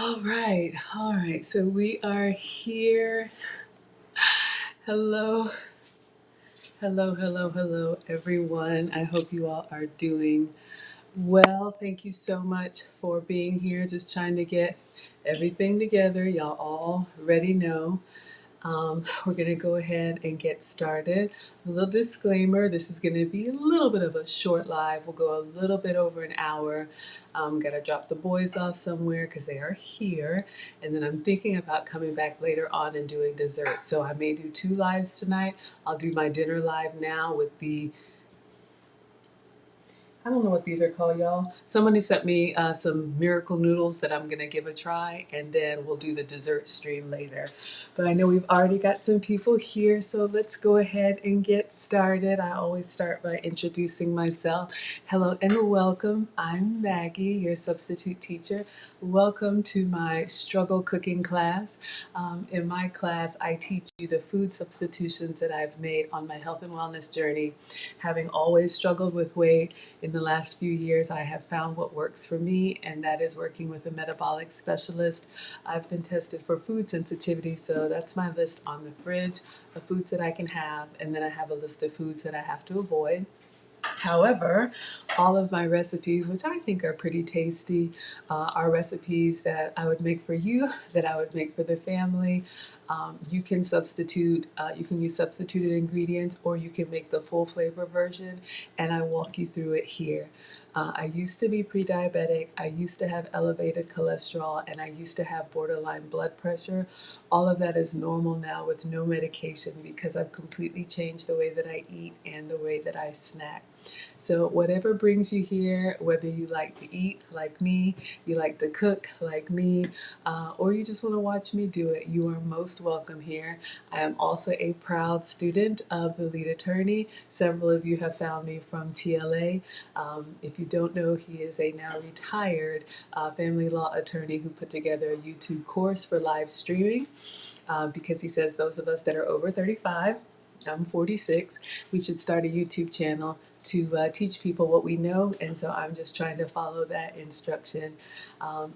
All right. So we are here. Hello, hello, everyone. I hope you all are doing well. Thank you so much for being here. Just trying to get everything together. Y'all already know. We're going to go ahead and get started. A little disclaimer, this is going to be a little bit of a short live. We'll go a little bit over an hour. I'm going to drop the boys off somewhere because they are here. And then I'm thinking about coming back later on and doing dessert. So I may do 2 lives tonight. I'll do my dinner live now with I don't know what these are called, y'all. Somebody sent me some miracle noodles that I'm gonna give a try, and then we'll do the dessert stream later. But I know we've already got some people here, so let's go ahead and get started. I always start by introducing myself. Hello and welcome. I'm Maggie, your substitute teacher. Welcome to my struggle cooking class. In my class, I teach you the food substitutions that I've made on my health and wellness journey. Having always struggled with weight, in the last few years, I have found what works for me, and that is working with a metabolic specialist. I've been tested for food sensitivity, so that's my list on the fridge of foods that I can have, and then I have a list of foods that I have to avoid. However, all of my recipes, which I think are pretty tasty, are recipes that I would make for you, that I would make for the family. You can you can use substituted ingredients, or you can make the full flavor version, and I walk you through it here. I used to be pre-diabetic, I used to have elevated cholesterol, and I used to have borderline blood pressure. All of that is normal now with no medication because I've completely changed the way that I eat and the way that I snack. So whatever brings you here, whether you like to eat like me, you like to cook like me, or you just want to watch me do it, you are most welcome here. I am also a proud student of the lead attorney. Several of you have found me from TLA. If you don't know, he is a now retired family law attorney who put together a YouTube course for live streaming because he says those of us that are over 35, I'm 46, we should start a YouTube channel to teach people what we know, and so I'm just trying to follow that instruction.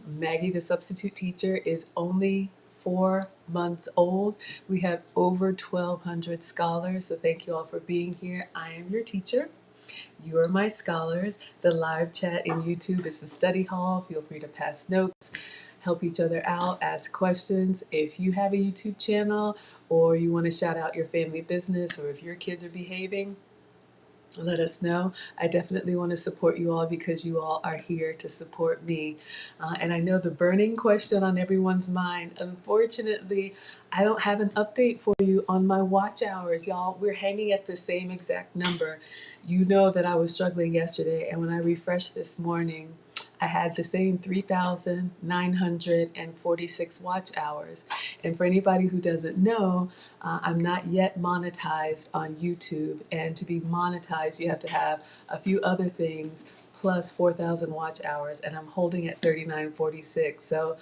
Maggie, the substitute teacher, is only 4 months old. We have over 1,200 scholars, so thank you all for being here. I am your teacher. You are my scholars. The live chat in YouTube is the study hall. Feel free to pass notes, help each other out, ask questions. If you have a YouTube channel or you want to shout out your family business or if your kids are behaving, let us know. I definitely want to support you all because you all are here to support me. And I know the burning question on everyone's mind. Unfortunately, I don't have an update for you on my watch hours. Y'all, we're hanging at the same exact number. You know that I was struggling yesterday, and when I refreshed this morning, I had the same 3,946 watch hours. And for anybody who doesn't know, I'm not yet monetized on YouTube. And to be monetized, you have to have a few other things plus 4,000 watch hours. And I'm holding at 3,946. So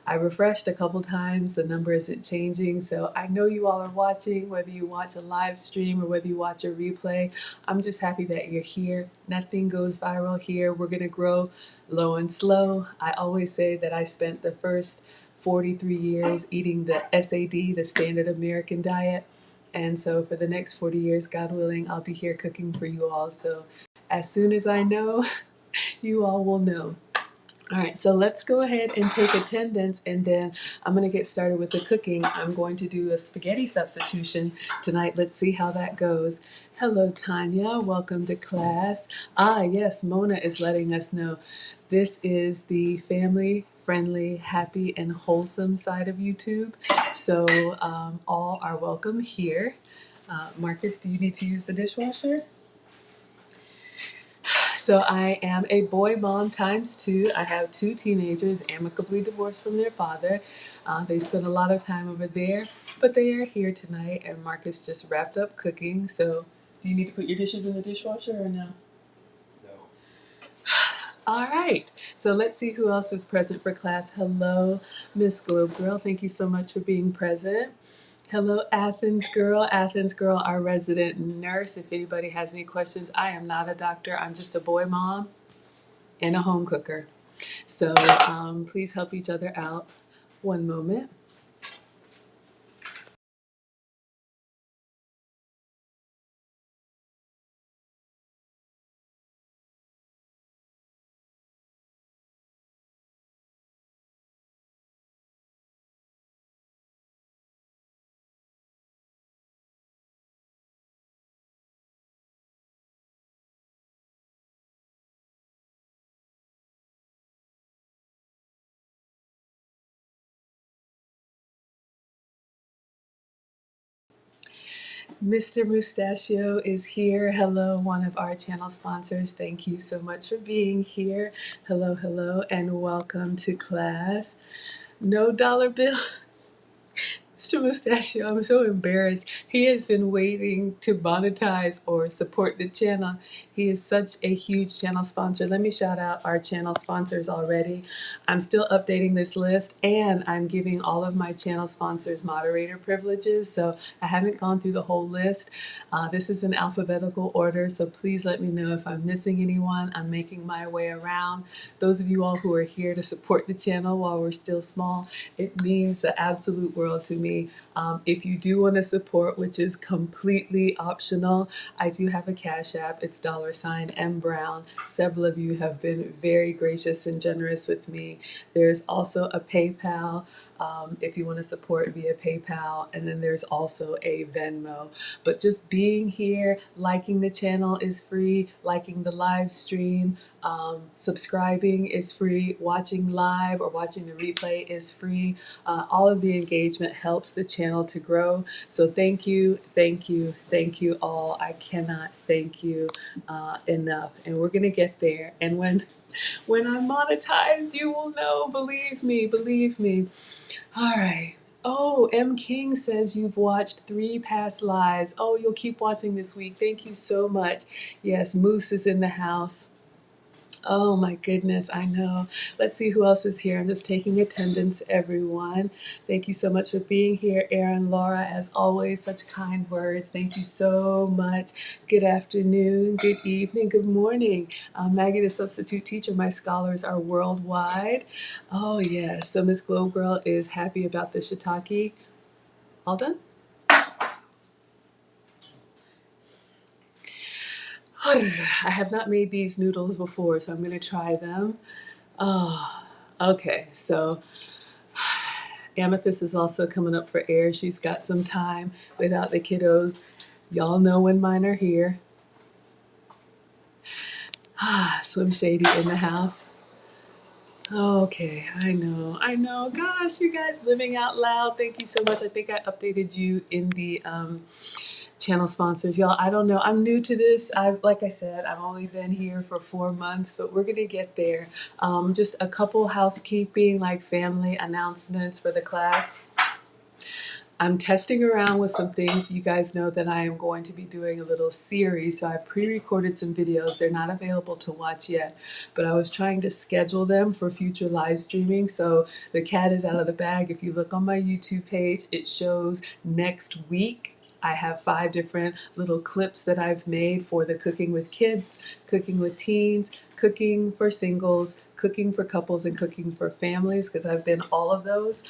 I refreshed a couple times, the number isn't changing. So I know you all are watching, whether you watch a live stream or whether you watch a replay. I'm just happy that you're here. Nothing goes viral here. We're going to grow low and slow. I always say that I spent the first 43 years eating the SAD, the Standard American Diet. And so for the next 40 years, God willing, I'll be here cooking for you all. So as soon as I know, you all will know. All right, so let's go ahead and take attendance, and then I'm going to get started with the cooking. I'm going to do a spaghetti substitution tonight. Let's see how that goes. Hello, Tanya. Welcome to class. Yes, Mona is letting us know this is the family-friendly, happy, and wholesome side of YouTube. So all are welcome here. Marcus, do you need to use the dishwasher? So I am a boy mom times two. I have 2 teenagers amicably divorced from their father. They spend a lot of time over there, but they are here tonight, and Marcus just wrapped up cooking. So do you need to put your dishes in the dishwasher or no? No. All right. So let's see who else is present for class. Hello, Miss Globe Girl. Thank you so much for being present. Hello, Athens Girl. Athens Girl, our resident nurse. If anybody has any questions, I am not a doctor. I'm just a boy mom and a home cooker. So please help each other out. One moment. Mr. Mustachio is here. Hello, one of our channel sponsors. Thank you so much for being here. Hello, hello, and welcome to class. No dollar bill. Mr. Mustachio, I'm so embarrassed. He has been waiting to monetize or support the channel. He is such a huge channel sponsor. Let me shout out our channel sponsors already. I'm still updating this list, and I'm giving all of my channel sponsors moderator privileges, so I haven't gone through the whole list. This is in alphabetical order, so please let me know if I'm missing anyone. I'm making my way around. Those of you all who are here to support the channel while we're still small, it means the absolute world to me. If you do want to support, which is completely optional, I do have a Cash App. It's $M Brown. Several of you have been very gracious and generous with me. There's also a PayPal if you want to support via PayPal, and then there's also a Venmo. But just being here, liking the channel is free, liking the live stream, subscribing is free, watching live or watching the replay is free. All of the engagement helps the channel to grow. So thank you, thank you, thank you all. I cannot thank you enough. And we're gonna get there. And when I'm monetized, you will know. Believe me, believe me. All right. Oh, M. King says you've watched 3 past lives. Oh, you'll keep watching this week. Thank you so much. Yes, Moose is in the house. Oh my goodness, I know. Let's see who else is here. I'm just taking attendance, everyone. Thank you so much for being here, Erin, Laura. As always, such kind words. Thank you so much. Good afternoon, good evening, good morning. Maggie, the substitute teacher. My scholars are worldwide. Oh yes. So Miss Globe Girl is happy about the shiitake. All done? I have not made these noodles before, so I'm going to try them. Oh, okay. So Amethyst is also coming up for air. She's got some time without the kiddos. Y'all know when mine are here. Swim Shady in the house. Okay, I know, I know. Gosh, you guys living out loud. Thank you so much. I think I updated you in the channel sponsors. Y'all, I don't know. I'm new to this. Like I said, I've only been here for 4 months, but we're gonna get there. Just a couple housekeeping, like family announcements for the class. I'm testing around with some things. You guys know that I am going to be doing a little series, so I pre-recorded some videos. They're not available to watch yet, but I was trying to schedule them for future live streaming, so the cat is out of the bag. If you look on my YouTube page, it shows next week. I have 5 different little clips that I've made for the cooking with kids, cooking with teens, cooking for singles, cooking for couples, and cooking for families, because I've been all of those.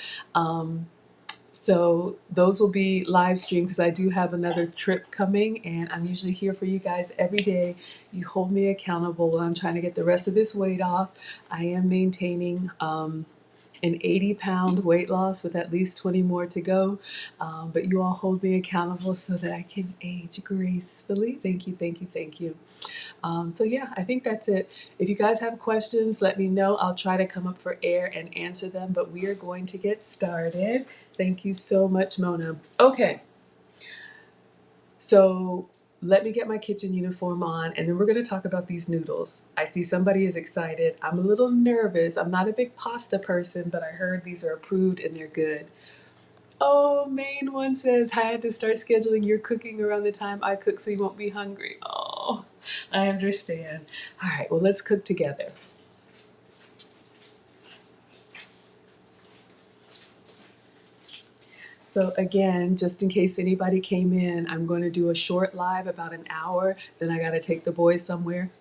So those will be live streamed because I do have another trip coming, and I'm usually here for you guys every day. You hold me accountable while I'm trying to get the rest of this weight off. I am maintaining an 80-pound weight loss with at least 20 more to go. But you all hold me accountable so that I can age gracefully. Thank you, thank you, thank you. So yeah, I think that's it. If you guys have questions, let me know. I'll try to come up for air and answer them, but we are going to get started. Thank you so much, Mona. Okay, so let me get my kitchen uniform on, and then we're going to talk about these noodles. I see somebody is excited. I'm a little nervous. I'm not a big pasta person, but I heard these are approved and they're good. Oh, main one says, I had to start scheduling your cooking around the time I cook so you won't be hungry. Oh, I understand. All right, well, let's cook together. So again, just in case anybody came in, I'm going to do a short live about an hour. Then I got to take the boys somewhere.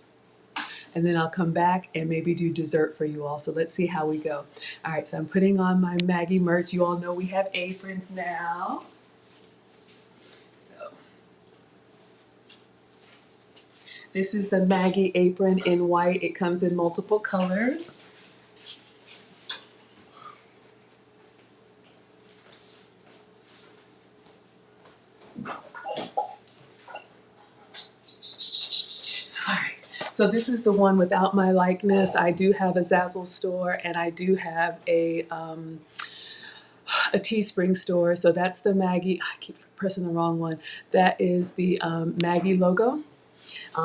and then I'll come back and maybe do dessert for you all. So let's see how we go. All right, so I'm putting on my Maggie merch. You all know we have aprons now. So this is the Maggie apron in white. It comes in multiple colors. So this is the one without my likeness. I do have a Zazzle store, and I do have a Teespring store. So that's the Maggie. I keep pressing the wrong one. That is the Maggie logo.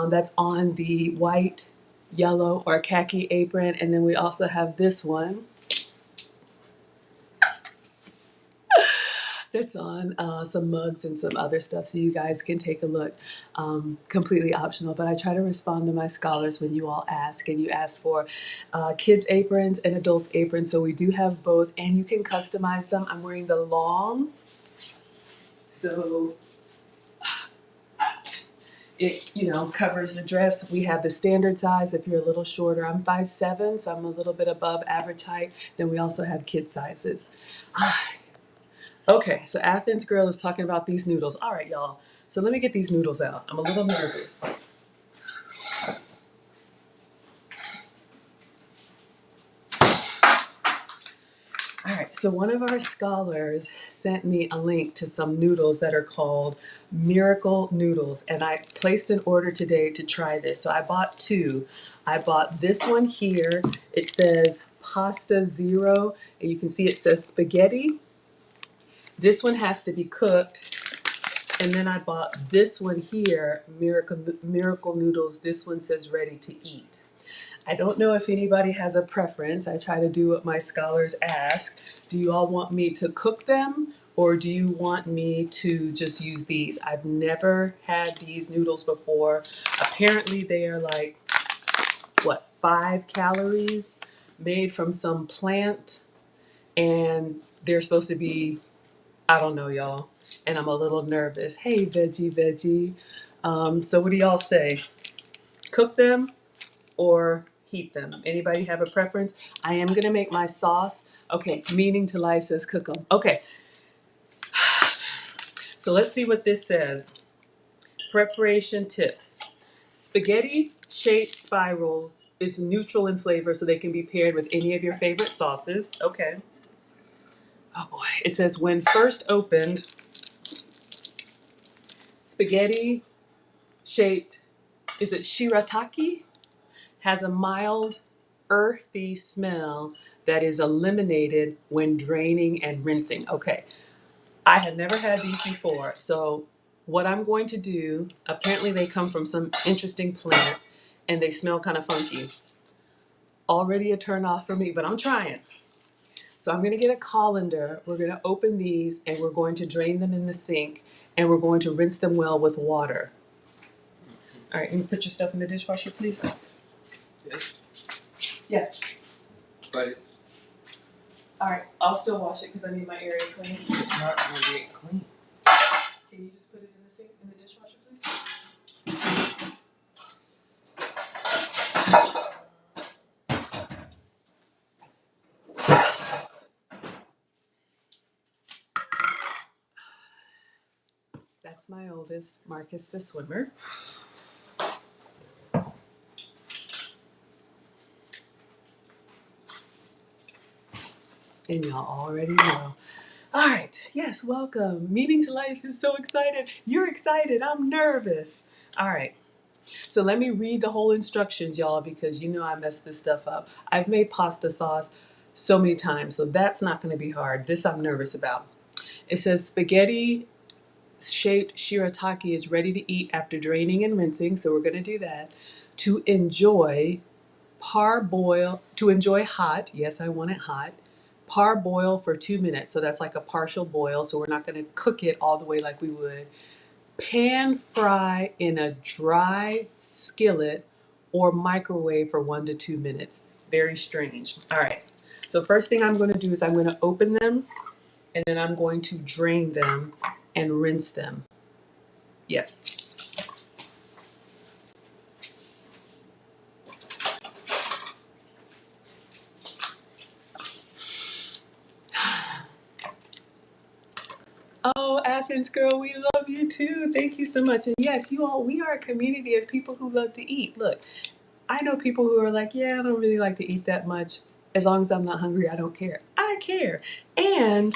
That's on the white, yellow, or khaki apron. And then we also have this one. That's on some mugs and some other stuff, so you guys can take a look. Completely optional, but I try to respond to my scholars when you all ask, and you ask for kids aprons and adult aprons, so we do have both, and you can customize them. I'm wearing the long, so it covers the dress. We have the standard size if you're a little shorter. I'm 5'7", so I'm a little bit above average height. Then we also have kid sizes. Okay, so Athens Girl is talking about these noodles. All right, y'all. So let me get these noodles out. I'm a little nervous. All right, so one of our scholars sent me a link to some noodles that are called Miracle Noodles, and I placed an order today to try this. So I bought two. I bought this one here. It says Pasta Zero, and you can see it says spaghetti. This one has to be cooked. And then I bought this one here, Miracle Noodles. This one says ready to eat. I don't know if anybody has a preference. I try to do what my scholars ask. Do you all want me to cook them, or do you want me to just use these? I've never had these noodles before. Apparently they are like, 5 calories, made from some plant, and they're supposed to be, I don't know, y'all. And I'm a little nervous. Hey, veggie. So what do y'all say? Cook them or heat them? Anybody have a preference? I am gonna make my sauce. Okay, Meaning to Life says cook them. Okay, so let's see what this says. Preparation tips. Spaghetti shaped spirals is neutral in flavor, so they can be paired with any of your favorite sauces. Okay. Oh boy, it says when first opened, spaghetti shaped, is it shiratake? Has a mild, earthy smell that is eliminated when draining and rinsing. Okay, I had never had these before, so what I'm going to do, apparently they come from some interesting plant and they smell kind of funky. Already a turn off for me, but I'm trying. So I'm gonna get a colander, we're gonna open these, and we're going to drain them in the sink, and we're going to rinse them well with water. All right, can you put your stuff in the dishwasher, please? Yes. Yeah. But it's All right, I'll still wash it because I need my area clean. it's not going to get clean. Can you just put it in the sink, in the dishwasher, please? That's my oldest, Marcus the swimmer. And y'all already know. All right, yes, welcome. Meaning to Life is so excited. You're excited, I'm nervous. All right, so let me read the whole instructions, y'all, because you know I messed this stuff up. I've made pasta sauce so many times, so that's not gonna be hard. This I'm nervous about. It says spaghetti shaped shiratake is ready to eat after draining and rinsing, so we're gonna do that. To enjoy, to enjoy hot, yes, I want it hot. Parboil for 2 minutes, so that's like a partial boil, so we're not gonna cook it all the way like we would. Pan fry in a dry skillet or microwave for 1 to 2 minutes. Very strange. All right, so first thing I'm gonna do is I'm gonna open them, and then I'm going to drain them and rinse them. Yes. Oh, Athens girl, we love you too. Thank you so much. And yes, you all, we are a community of people who love to eat. Look, I know people who are like, yeah, I don't really like to eat that much. As long as I'm not hungry, I don't care. I care. And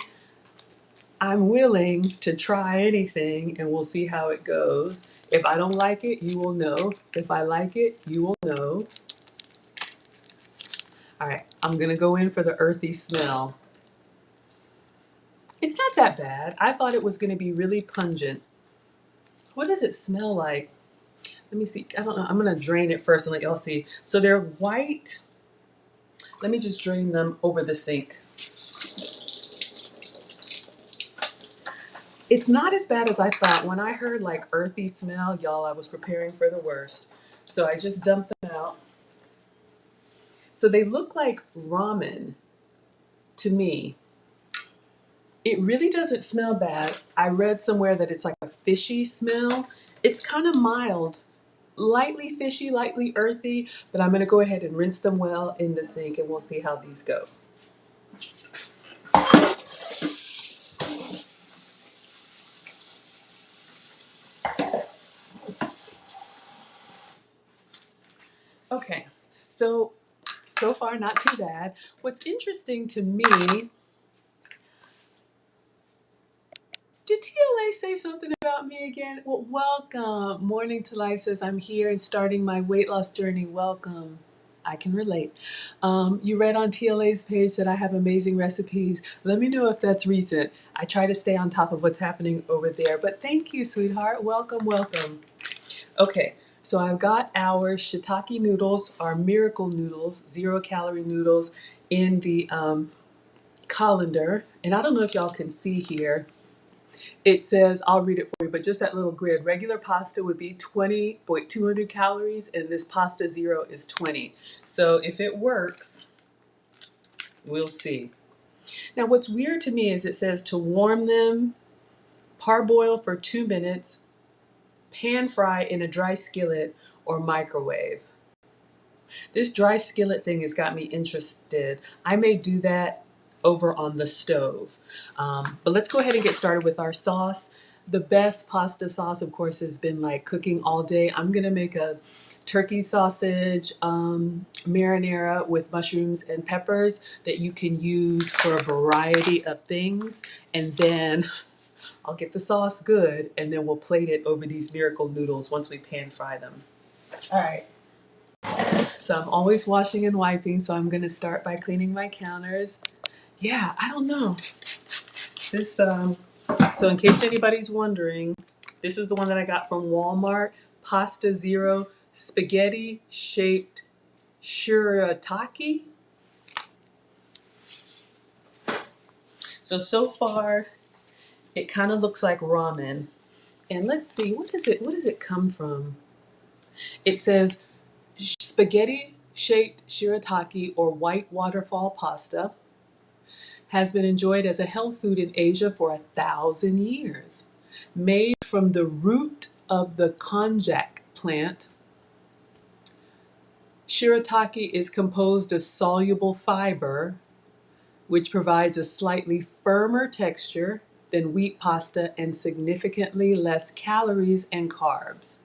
I'm willing to try anything and we'll see how it goes. If I don't like it, you will know. If I like it, you will know. All right, I'm gonna go in for the earthy smell. It's not that bad. I thought it was gonna be really pungent. What does it smell like? Let me see. I don't know. I'm gonna drain it first and let y'all see. So they're white. Let me just drain them over the sink. It's not as bad as I thought. When I heard like earthy smell, y'all, I was preparing for the worst. So I just dumped them out. So they look like ramen to me. It really doesn't smell bad. I read somewhere that it's like a fishy smell. It's kind of mild, lightly fishy, lightly earthy, but I'm gonna go ahead and rinse them well in the sink and we'll see how these go. Okay, so far not too bad. What's interesting to me, did TLA say something about me again? Well, welcome. Morning to Life says I'm here and starting my weight loss journey. Welcome. I can relate. You read on TLA's page that I have amazing recipes. Let me know if that's recent. I try to stay on top of what's happening over there. But thank you, sweetheart. Welcome, welcome. Okay, so I've got our shiitake noodles, our miracle noodles, 0-calorie noodles in the colander. And I don't know if y'all can see here. It says, I'll read it for you, but just that little grid. Regular pasta would be 200 calories, and this pasta zero is 20. So if it works, we'll see. Now, what's weird to me is it says to warm them, parboil for 2 minutes, pan fry in a dry skillet, or microwave. This dry skillet thing has got me interested. I may do that over on the stove. But let's go ahead and get started with our sauce. The best pasta sauce, of course, has been like cooking all day. I'm gonna make a turkey sausage marinara with mushrooms and peppers that you can use for a variety of things. And then I'll get the sauce good and then we'll plate it over these miracle noodles once we pan fry them. All right. So I'm always washing and wiping, so I'm gonna start by cleaning my counters. Yeah, I don't know. This, so in case anybody's wondering, this is the one that I got from Walmart. Pasta Zero spaghetti shaped shiratake. So far, it kind of looks like ramen. And let's see, what does it come from? It says spaghetti shaped shiratake or white waterfall pasta has been enjoyed as a health food in Asia for 1,000 years. Made from the root of the konjac plant, shiratake is composed of soluble fiber, which provides a slightly firmer texture than wheat pasta and significantly less calories and carbs.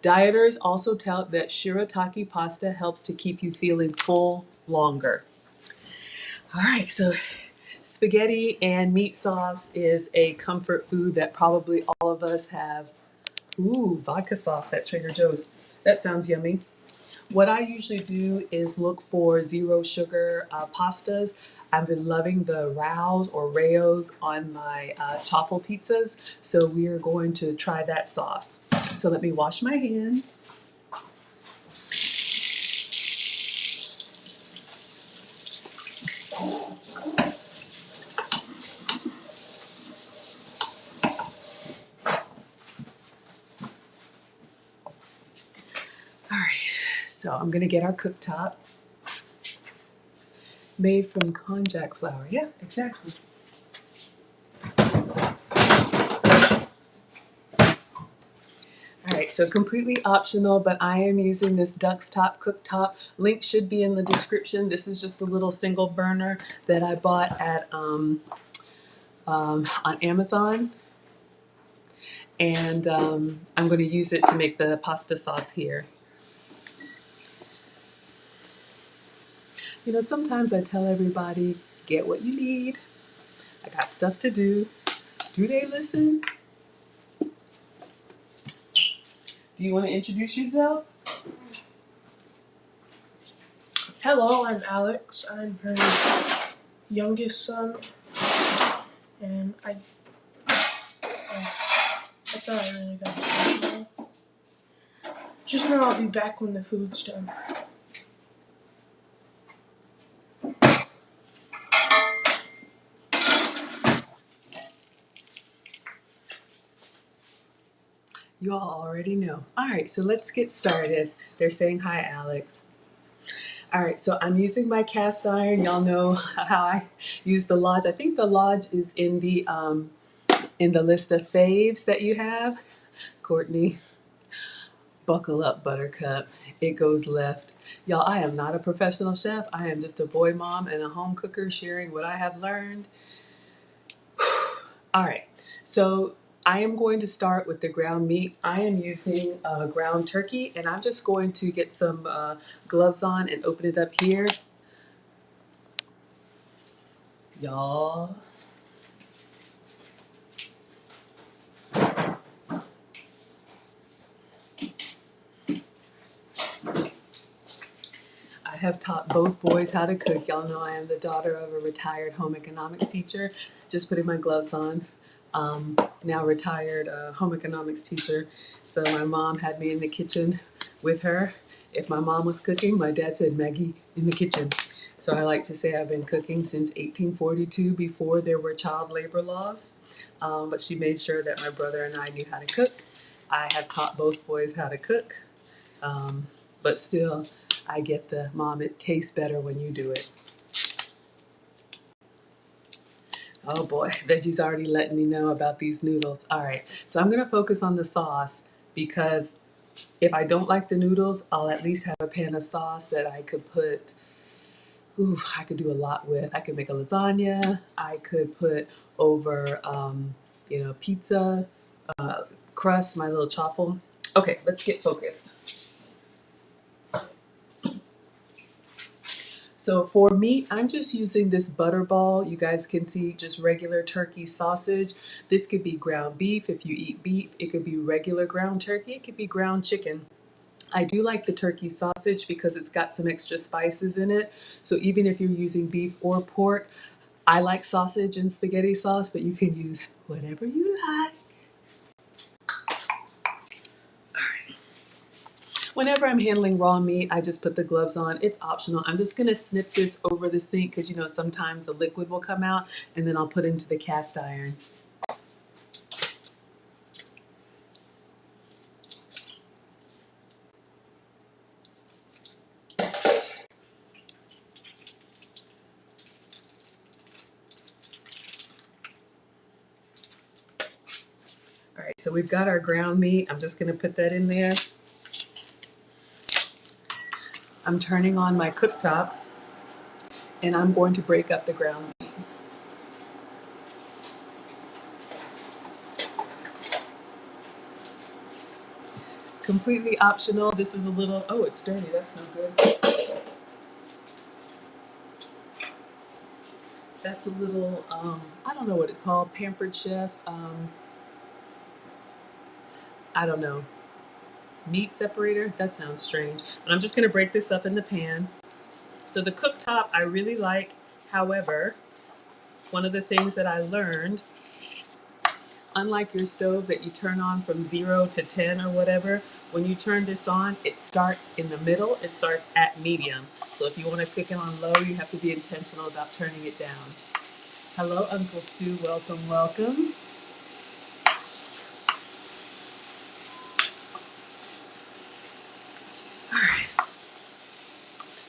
Dieters also tout that shiratake pasta helps to keep you feeling full longer. All right, so spaghetti and meat sauce is a comfort food that probably all of us have. Ooh, vodka sauce at Trader Joe's. That sounds yummy. What I usually do is look for zero sugar pastas. I've been loving the Rao's or Rao's on my chaffle pizzas, so we are going to try that sauce. So let me wash my hands. All right, so I'm gonna get our cooktop made from konjac flour. Yeah, exactly. All right, so completely optional, but I am using this Duck's Top cooktop. Link should be in the description. This is just a little single burner that I bought at on Amazon. And I'm going to use it to make the pasta sauce here. You know, sometimes I tell everybody, get what you need. I got stuff to do. Do they listen? Do you want to introduce yourself? Hello, I'm Alex. I'm her youngest son, and that's all I really got to say now. Just know I'll be back when the food's done. You all already know. All right, so let's get started. They're saying hi, Alex. All right, so I'm using my cast iron. Y'all know how I use the Lodge. I think the Lodge is in the list of faves that you have. Courtney, buckle up, Buttercup. It goes left. Y'all, I am not a professional chef. I am just a boy mom and a home cooker sharing what I have learned. All right, so I am going to start with the ground meat. I am using ground turkey, and I'm just going to get some gloves on and open it up here. Y'all. I have taught both boys how to cook. Y'all know I am the daughter of a retired home economics teacher. Just putting my gloves on. Now retired home economics teacher. So my mom had me in the kitchen with her. If my mom was cooking, my dad said, Maggie, in the kitchen. So I like to say I've been cooking since 1842 before there were child labor laws. But she made sure that my brother and I knew how to cook. I have taught both boys how to cook. But still, I get the mom, it tastes better when you do it. Oh boy, Veggie's already letting me know about these noodles. All right, so I'm gonna focus on the sauce because if I don't like the noodles, I'll at least have a pan of sauce that I could put, I could do a lot with. I could make a lasagna, I could put over, pizza, crust, my little chaffle. Okay, let's get focused. So for meat, I'm just using this butterball. You guys can see just regular turkey sausage. This could be ground beef if you eat beef. It could be regular ground turkey. It could be ground chicken. I do like the turkey sausage because it's got some extra spices in it. So even if you're using beef or pork, I like sausage and spaghetti sauce, but you can use whatever you like. Whenever I'm handling raw meat, I just put the gloves on. It's optional. I'm just gonna snip this over the sink because you know sometimes the liquid will come out and then I'll put into the cast iron. All right, so we've got our ground meat. I'm just gonna put that in there. I'm turning on my cooktop and I'm going to break up the ground meat. Completely optional. This is a little, oh, it's dirty. That's no good. That's a little, I don't know what it's called, Pampered Chef. I don't know. Meat separator? That sounds strange. But I'm just gonna break this up in the pan. So the cooktop I really like. However, one of the things that I learned, unlike your stove that you turn on from 0 to 10 or whatever, when you turn this on, it starts in the middle. It starts at medium. So if you want to cook it on low, you have to be intentional about turning it down. Hello, Uncle Stu. Welcome, welcome. All right.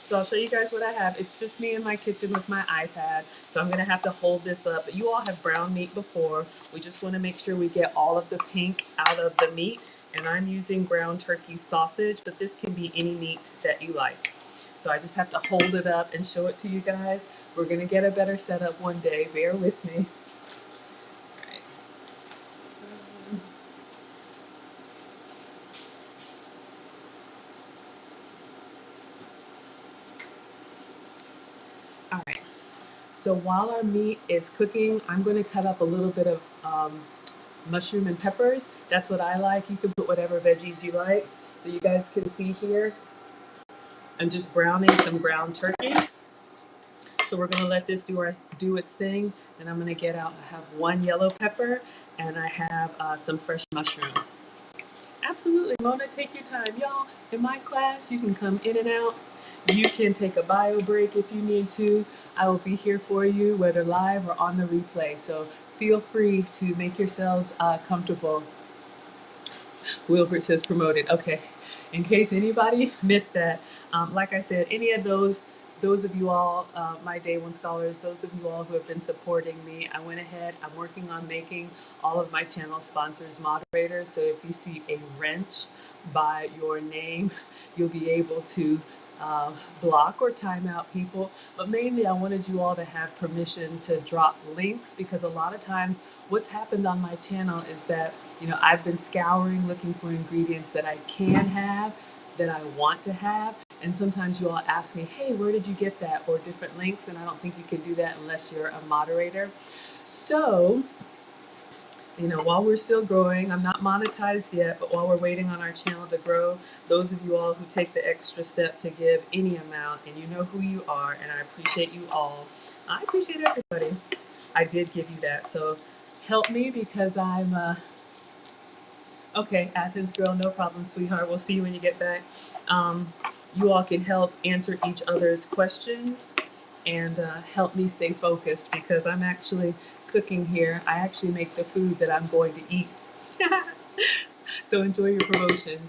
So I'll show you guys what I have. It's just me in my kitchen with my iPad. So I'm gonna have to hold this up. You all have brown meat before. We just wanna make sure we get all of the pink out of the meat. And I'm using ground turkey sausage, but this can be any meat that you like. So I just have to hold it up and show it to you guys. We're gonna get a better setup one day, bear with me. So while our meat is cooking, I'm going to cut up a little bit of mushroom and peppers. That's what I like. You can put whatever veggies you like. So you guys can see here, I'm just browning some ground turkey. So we're gonna let this do its thing. Then I'm gonna get out. I have one yellow pepper and I have some fresh mushroom. Absolutely, Mona, take your time, y'all. In my class, you can come in and out. You can take a bio break if you need to. I will be here for you, whether live or on the replay. So feel free to make yourselves comfortable. Wilbert says promoted. Okay. In case anybody missed that, like I said, any of those of you all, my Day One scholars, those of you all who have been supporting me, I went ahead, I'm working on making all of my channel sponsors moderators. So if you see a wrench by your name, you'll be able to block or time out people. But mainly I wanted you all to have permission to drop links, because a lot of times what's happened on my channel is that, you know, I've been scouring looking for ingredients that I can have, that I want to have. And sometimes you all ask me, hey, where did you get that? Or different links. And I don't think you can do that unless you're a moderator. So, you know, while we're still growing, I'm not monetized yet, but while we're waiting on our channel to grow, those of you all who take the extra step to give any amount, and you know who you are, and I appreciate you all. I appreciate everybody. I did give you that. So help me, because I'm, okay, Athens girl, no problem, sweetheart. We'll see you when you get back. You all can help answer each other's questions and help me stay focused, because I'm actually cooking here. I actually make the food that I'm going to eat. So enjoy your promotion.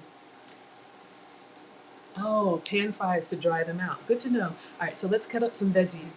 Oh, pan fries to dry them out. Good to know. All right, so let's cut up some veggies.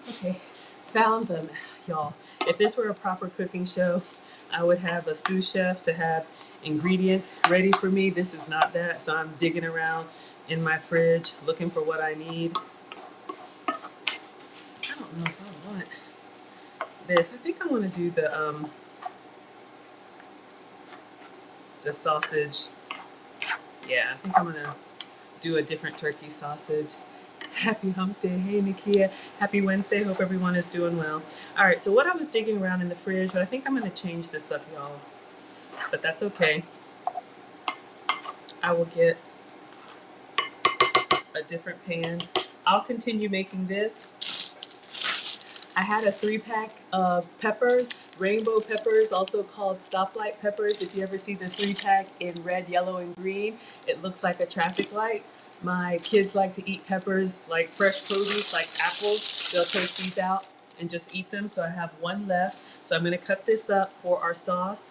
Okay, found them, y'all. If this were a proper cooking show, I would have a sous chef to have ingredients ready for me. This is not that, so I'm digging around in my fridge looking for what I need. I don't know if I want this. I think I want to do the sausage. Yeah, I think I'm gonna do a different turkey sausage. Happy hump day. Hey, Nakia. Happy Wednesday. Hope everyone is doing well. All right, so what I was digging around in the fridge, but I think I'm going to change this up, y'all. But that's okay. I will get a different pan. I'll continue making this. I had a 3-pack of peppers, rainbow peppers, also called stoplight peppers. If you ever see the 3-pack in red, yellow, and green, it looks like a traffic light. My kids like to eat peppers like fresh produce, like apples. They'll take these out and just eat them. So I have one left. So I'm going to cut this up for our sauce.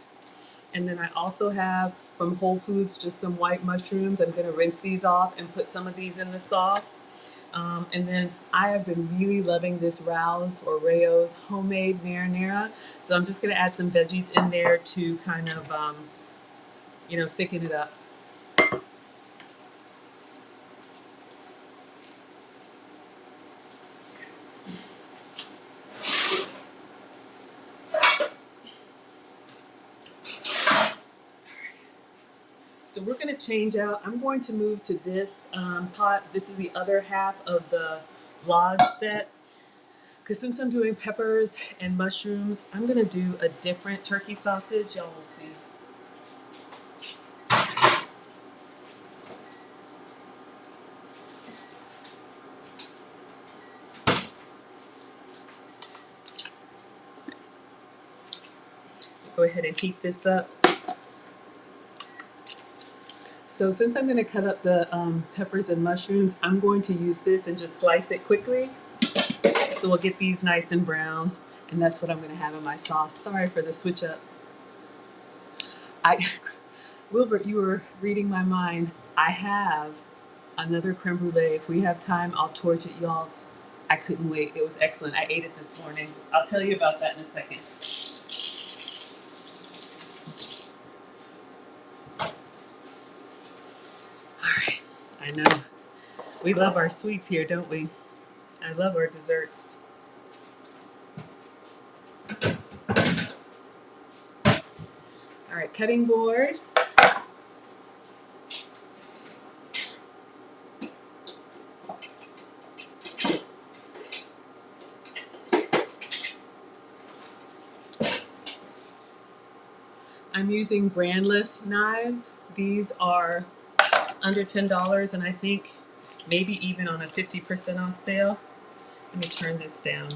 And then I also have from Whole Foods just some white mushrooms. I'm going to rinse these off and put some of these in the sauce. And then I have been really loving this Rao's or Rao's homemade marinara. So I'm just going to add some veggies in there to kind of, you know, thicken it up. So we're going to change out. I'm going to move to this pot. This is the other half of the lodge set. Because since I'm doing peppers and mushrooms, I'm going to do a different turkey sausage. Y'all will see. go ahead and heat this up. So since I'm going to cut up the peppers and mushrooms, I'm going to use this and just slice it quickly. So we'll get these nice and brown, and that's what I'm going to have in my sauce. Sorry for the switch up. Wilbert, you were reading my mind. I have another creme brulee. If we have time, I'll torch it, y'all. I couldn't wait. It was excellent. I ate it this morning. I'll tell you about that in a second. All right. I know. We love our sweets here, don't we? I love our desserts. All right, cutting board. I'm using brandless knives. These are under $10, and I think maybe even on a 50% off sale. Let me turn this down.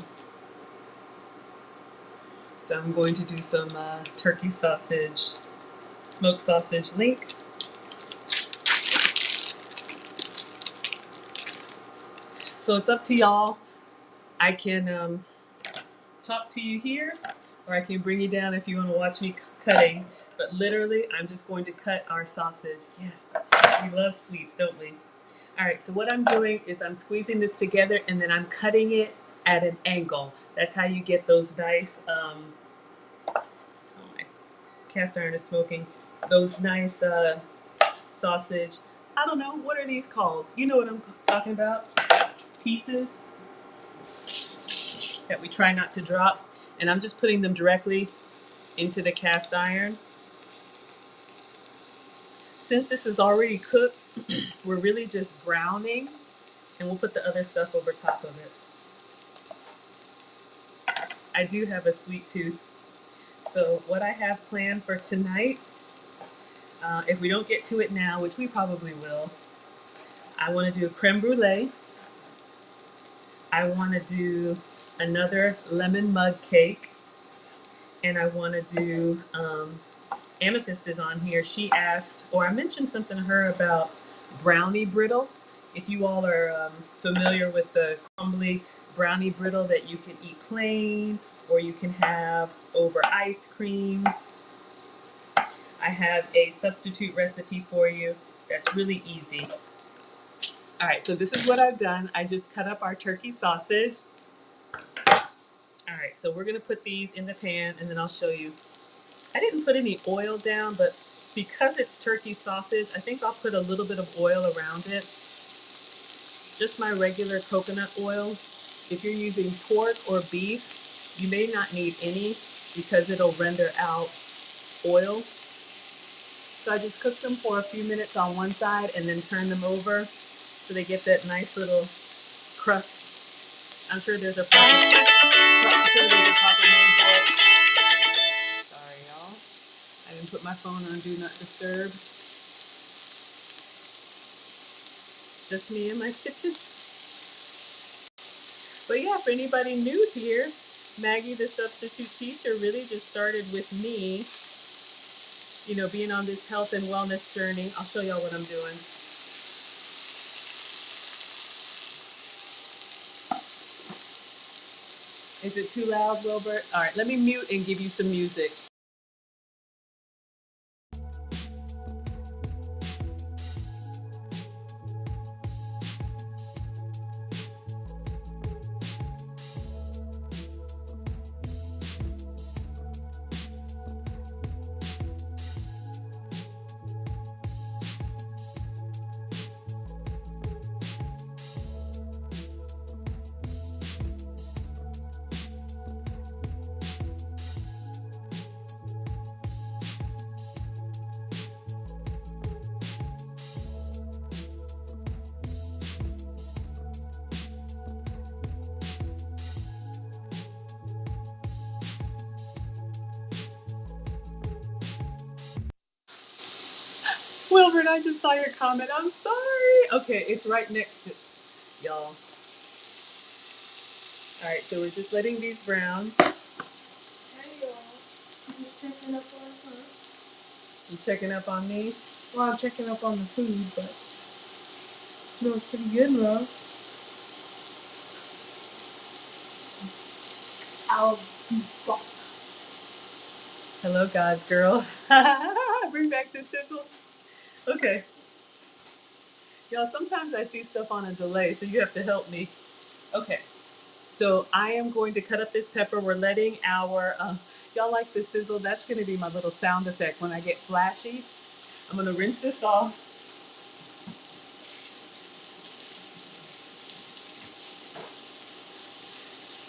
So I'm going to do some turkey sausage, smoked sausage link. So it's up to y'all. I can talk to you here, or I can bring you down if you want to watch me cutting. But literally, I'm just going to cut our sausage. Yes, we love sweets, don't we? All right, so what I'm doing is I'm squeezing this together and then I'm cutting it at an angle. That's how you get those nice, oh my cast iron is smoking, those nice sausage, I don't know, what are these called? You know what I'm talking about? Pieces that we try not to drop. And I'm just putting them directly into the cast iron. Since this is already cooked, we're really just browning, and we'll put the other stuff over top of it. I do have a sweet tooth. So what I have planned for tonight, if we don't get to it now, which we probably will, I want to do a creme brulee. I want to do another lemon mug cake. And I want to do, Amethyst is on here. She asked, or I mentioned something to her about brownie brittle. If you all are familiar with the crumbly brownie brittle that you can eat plain, or you can have over ice cream, I have a substitute recipe for you that's really easy. All right, so this is what I've done. I just cut up our turkey sausage. All right, so we're gonna put these in the pan and then I'll show you. I didn't put any oil down, but because it's turkey sausage, I think I'll put a little bit of oil around it. Just my regular coconut oil. If you're using pork or beef, you may not need any because it'll render out oil. So I just cook them for a few minutes on one side and then turn them over so they get that nice little crust. I'm sure there's a proper name for it. Sorry, y'all. I didn't put my phone on Do Not Disturb. Just me in my kitchen. But yeah, for anybody new here, Maggie, the substitute teacher, really just started with me, you know, being on this health and wellness journey. I'll show y'all what I'm doing. Is it too loud, Wilbert? All right, let me mute and give you some music. Wilbert, I just saw your comment. I'm sorry. Okay, it's right next to y'all. All right, so we're just letting these brown. Hey y'all. Just checking up on her. You checking up on me? Well, I'm checking up on the food, but it smells pretty good, love. I'll be back. Hello, God's girl. Bring back the sizzle. Okay. Y'all, sometimes I see stuff on a delay, so you have to help me. Okay. So I am going to cut up this pepper. We're letting our, y'all like the sizzle? That's going to be my little sound effect when I get flashy. I'm going to rinse this off.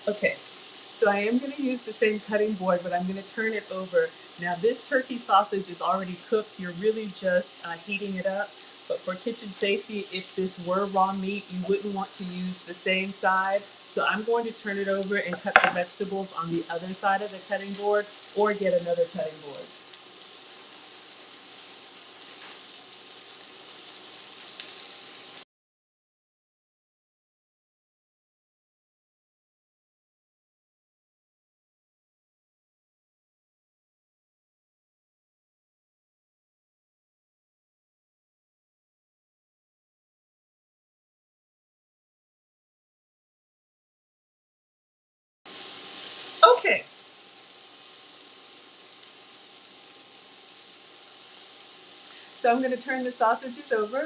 Okay. So I am going to use the same cutting board, but I'm going to turn it over. Now this turkey sausage is already cooked. You're really just heating it up. But for kitchen safety, if this were raw meat, you wouldn't want to use the same side. So I'm going to turn it over and cut the vegetables on the other side of the cutting board or get another cutting board. Okay. So I'm going to turn the sausages over.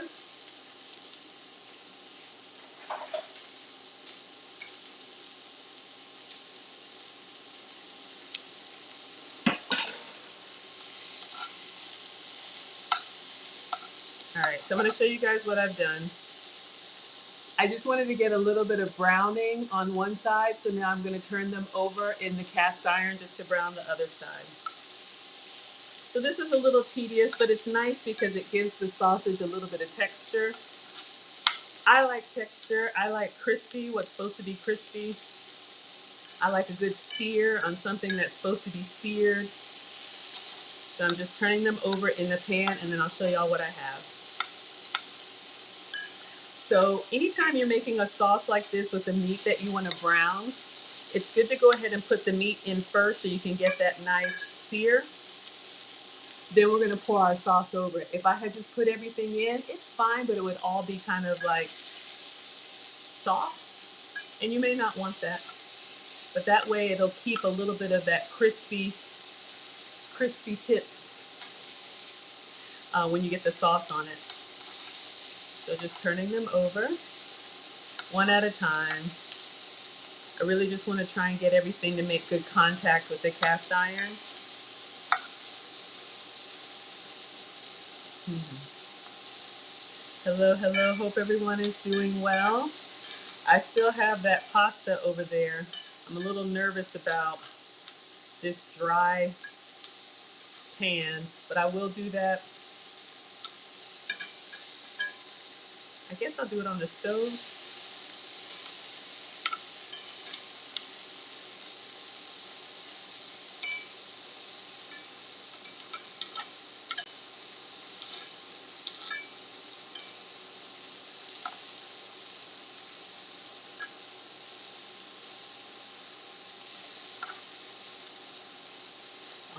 All right, so I'm going to show you guys what I've done. I just wanted to get a little bit of browning on one side, so now I'm going to turn them over in the cast iron just to brown the other side. So this is a little tedious, but it's nice because it gives the sausage a little bit of texture. I like texture. I like crispy, what's supposed to be crispy. I like a good sear on something that's supposed to be seared. So I'm just turning them over in the pan, and then I'll show y'all what I have. So anytime you're making a sauce like this with the meat that you want to brown, it's good to go ahead and put the meat in first so you can get that nice sear. Then we're going to pour our sauce over it. If I had just put everything in, it's fine, but it would all be kind of like soft. And you may not want that. But that way it'll keep a little bit of that crispy tip when you get the sauce on it. So just turning them over one at a time. I really just want to try and get everything to make good contact with the cast iron. Hello, hello. Hope everyone is doing well. I still have that pasta over there. I'm a little nervous about this dry pan, but I will do that. I guess I'll do it on the stove.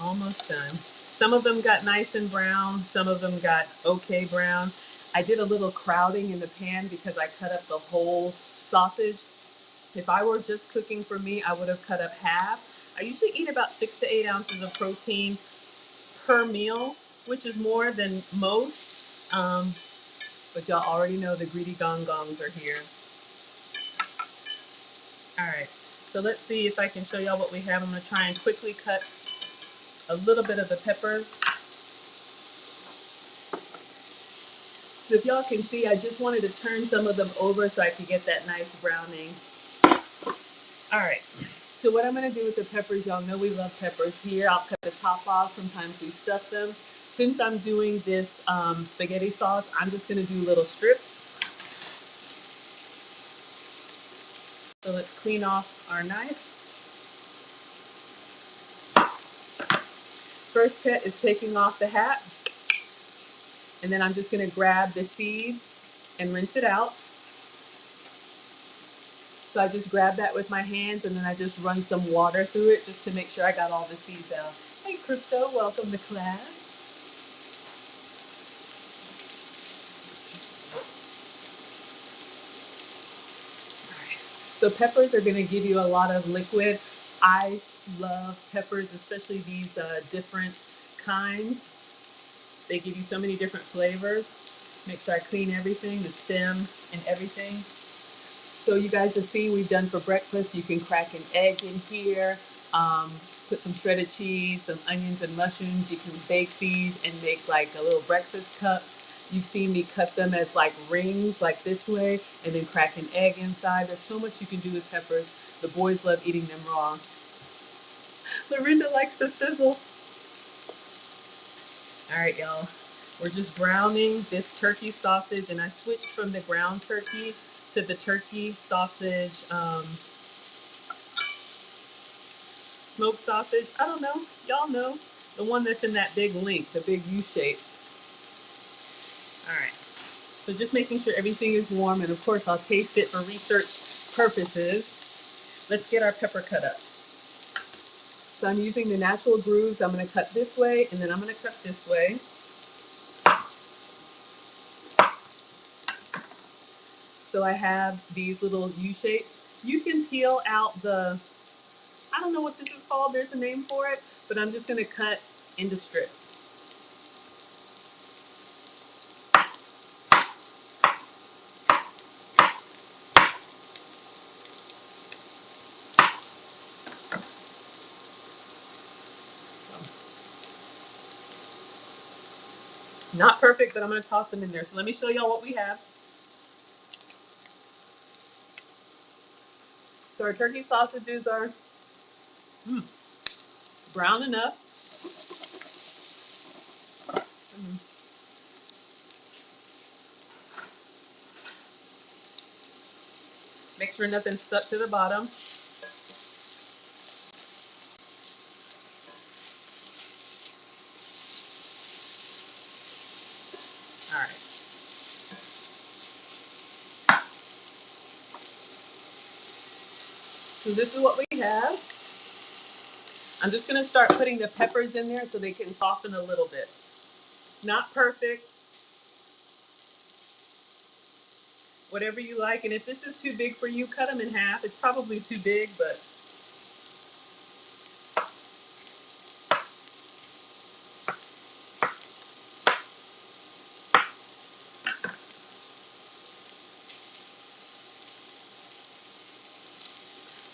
Almost done. Some of them got nice and brown. Some of them got okay brown. I did a little crowding in the pan because I cut up the whole sausage. If I were just cooking for me, I would have cut up half. I usually eat about 6 to 8 ounces of protein per meal, which is more than most. But y'all already know the greedy gong gongs are here. All right, so let's see if I can show y'all what we have. I'm gonna try and quickly cut a little bit of the peppers. So if y'all can see, I just wanted to turn some of them over so I could get that nice browning. All right, so what I'm gonna do with the peppers, y'all know we love peppers here. I'll cut the top off, sometimes we stuff them. Since I'm doing this spaghetti sauce, I'm just gonna do little strips. So let's clean off our knife. First cut is taking off the hat. And then I'm just gonna grab the seeds and rinse it out. So I just grab that with my hands and then I just run some water through it just to make sure I got all the seeds out. Hey, Crypto, welcome to class. So peppers are going to give you a lot of liquid. I love peppers, especially these different kinds. They give you so many different flavors. Make sure I clean everything, the stem and everything. So you guys have seen we've done for breakfast. You can crack an egg in here, um, put some shredded cheese, some onions and mushrooms. You can bake these and make like a little breakfast cups. You've seen me cut them as like rings, like this way, and then crack an egg inside. There's so much you can do with peppers. The boys love eating them raw. Lorinda likes to sizzle. All right, y'all. We're just browning this turkey sausage, and I switched from the ground turkey to the turkey sausage smoked sausage. I don't know. Y'all know. The one that's in that big link, the big U shape. All right. So just making sure everything is warm, and of course I'll taste it for research purposes. Let's get our pepper cut up. So I'm using the natural grooves. I'm going to cut this way, and then I'm going to cut this way. So I have these little U shapes. You can peel out the, I don't know what this is called. There's a name for it, but I'm just going to cut into strips. Not perfect, but I'm going to toss them in there. So let me show y'all what we have. So our turkey sausages are brown enough. Make sure nothing's stuck to the bottom. All right. So this is what we have. I'm just going to start putting the peppers in there so they can soften a little bit. Not perfect. Whatever you like. And if this is too big for you, cut them in half. It's probably too big, but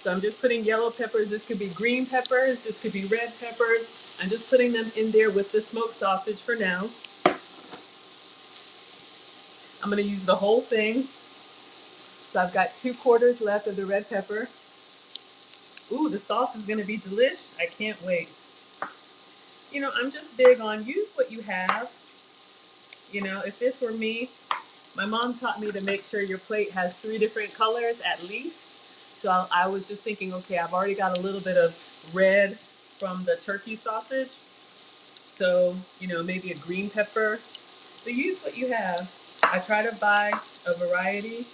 so I'm just putting yellow peppers. This could be green peppers. This could be red peppers. I'm just putting them in there with the smoked sausage for now. I'm going to use the whole thing. So I've got 2/4 left of the red pepper. Ooh, the sauce is going to be delish. I can't wait. You know, I'm just big on use what you have. You know, if this were me, my mom taught me to make sure your plate has 3 different colors at least. So I was just thinking, okay, I've already got a little bit of red from the turkey sausage. So, you know, maybe a green pepper. So use what you have. I try to buy a variety.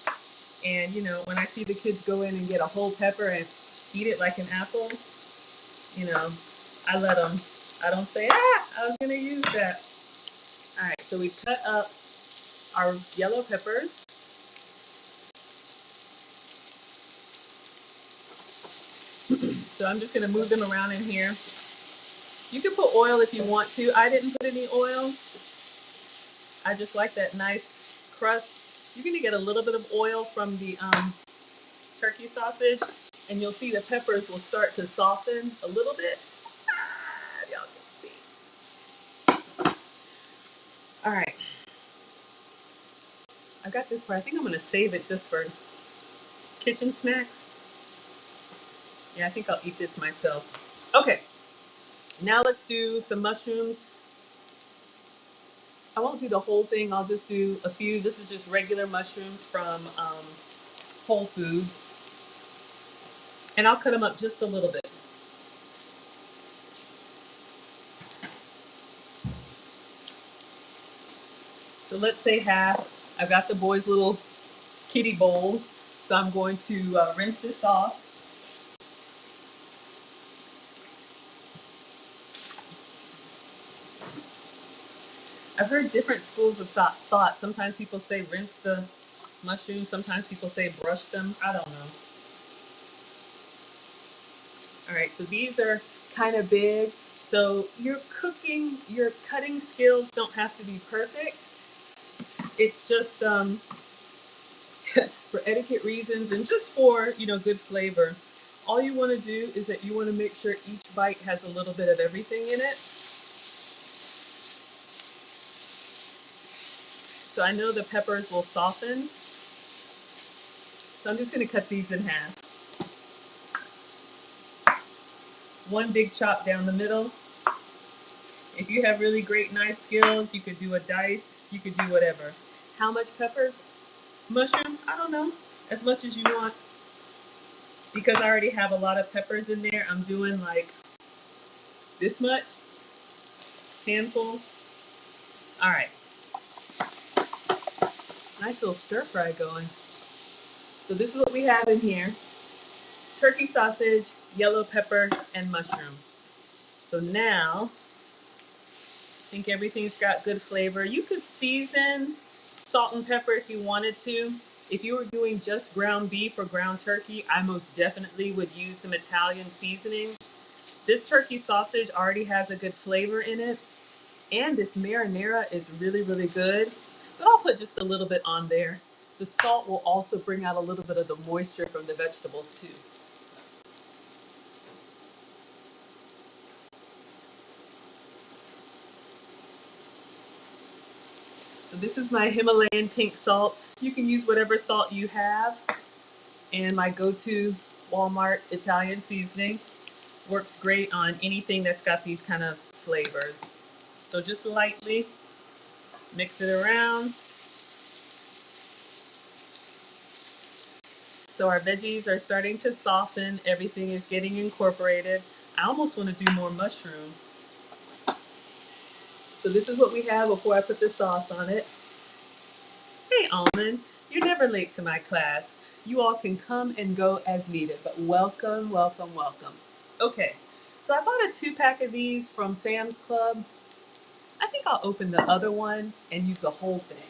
And, you know, when I see the kids go in and get a whole pepper and eat it like an apple, you know, I let them. I don't say, I was going to use that. All right, so we cut up our yellow peppers. So I'm just going to move them around in here. You can put oil if you want to. I didn't put any oil. I just like that nice crust. You're going to get a little bit of oil from the turkey sausage, and you'll see the peppers will start to soften a little bit. Y'all can see. All right. I got this part. I think I'm going to save it just for kitchen snacks. Yeah, I think I'll eat this myself. Okay. Now let's do some mushrooms. I won't do the whole thing. I'll just do a few. This is just regular mushrooms from Whole Foods. And I'll cut them up just a little bit. So let's say half. I've got the boys' little kitty bowls. So I'm going to rinse this off. I've heard different schools of thought. Sometimes people say rinse the mushrooms. Sometimes people say brush them. I don't know. All right, so these are kind of big. So your cutting skills don't have to be perfect. It's just for etiquette reasons and just for, good flavor. All you want to do is that you want to make sure each bite has a little bit of everything in it. So I know the peppers will soften. So I'm just going to cut these in half. One big chop down the middle. If you have really great knife skills, you could do a dice. You could do whatever. How much peppers? Mushroom? I don't know. As much as you want. Because I already have a lot of peppers in there, I'm doing like this much. Handful. All right. Nice little stir fry going. So this is what we have in here. Turkey sausage, yellow pepper, and mushroom. So now, I think everything's got good flavor. You could season salt and pepper if you wanted to. If you were doing just ground beef or ground turkey, I most definitely would use some Italian seasoning. This turkey sausage already has a good flavor in it. And this marinara is really, really good. But I'll put just a little bit on there. The salt will also bring out a little bit of the moisture from the vegetables too. So this is my Himalayan pink salt. You can use whatever salt you have. And my go-to Walmart Italian seasoning works great on anything that's got these kind of flavors. So just lightly mix it around. So our veggies are starting to soften. Everything is getting incorporated. I almost want to do more mushroom. So this is what we have before I put the sauce on it. Hey, Almond, you're never late to my class. You all can come and go as needed, but welcome, welcome, welcome. Okay, so I bought a 2-pack of these from Sam's Club. I think I'll open the other one and use the whole thing.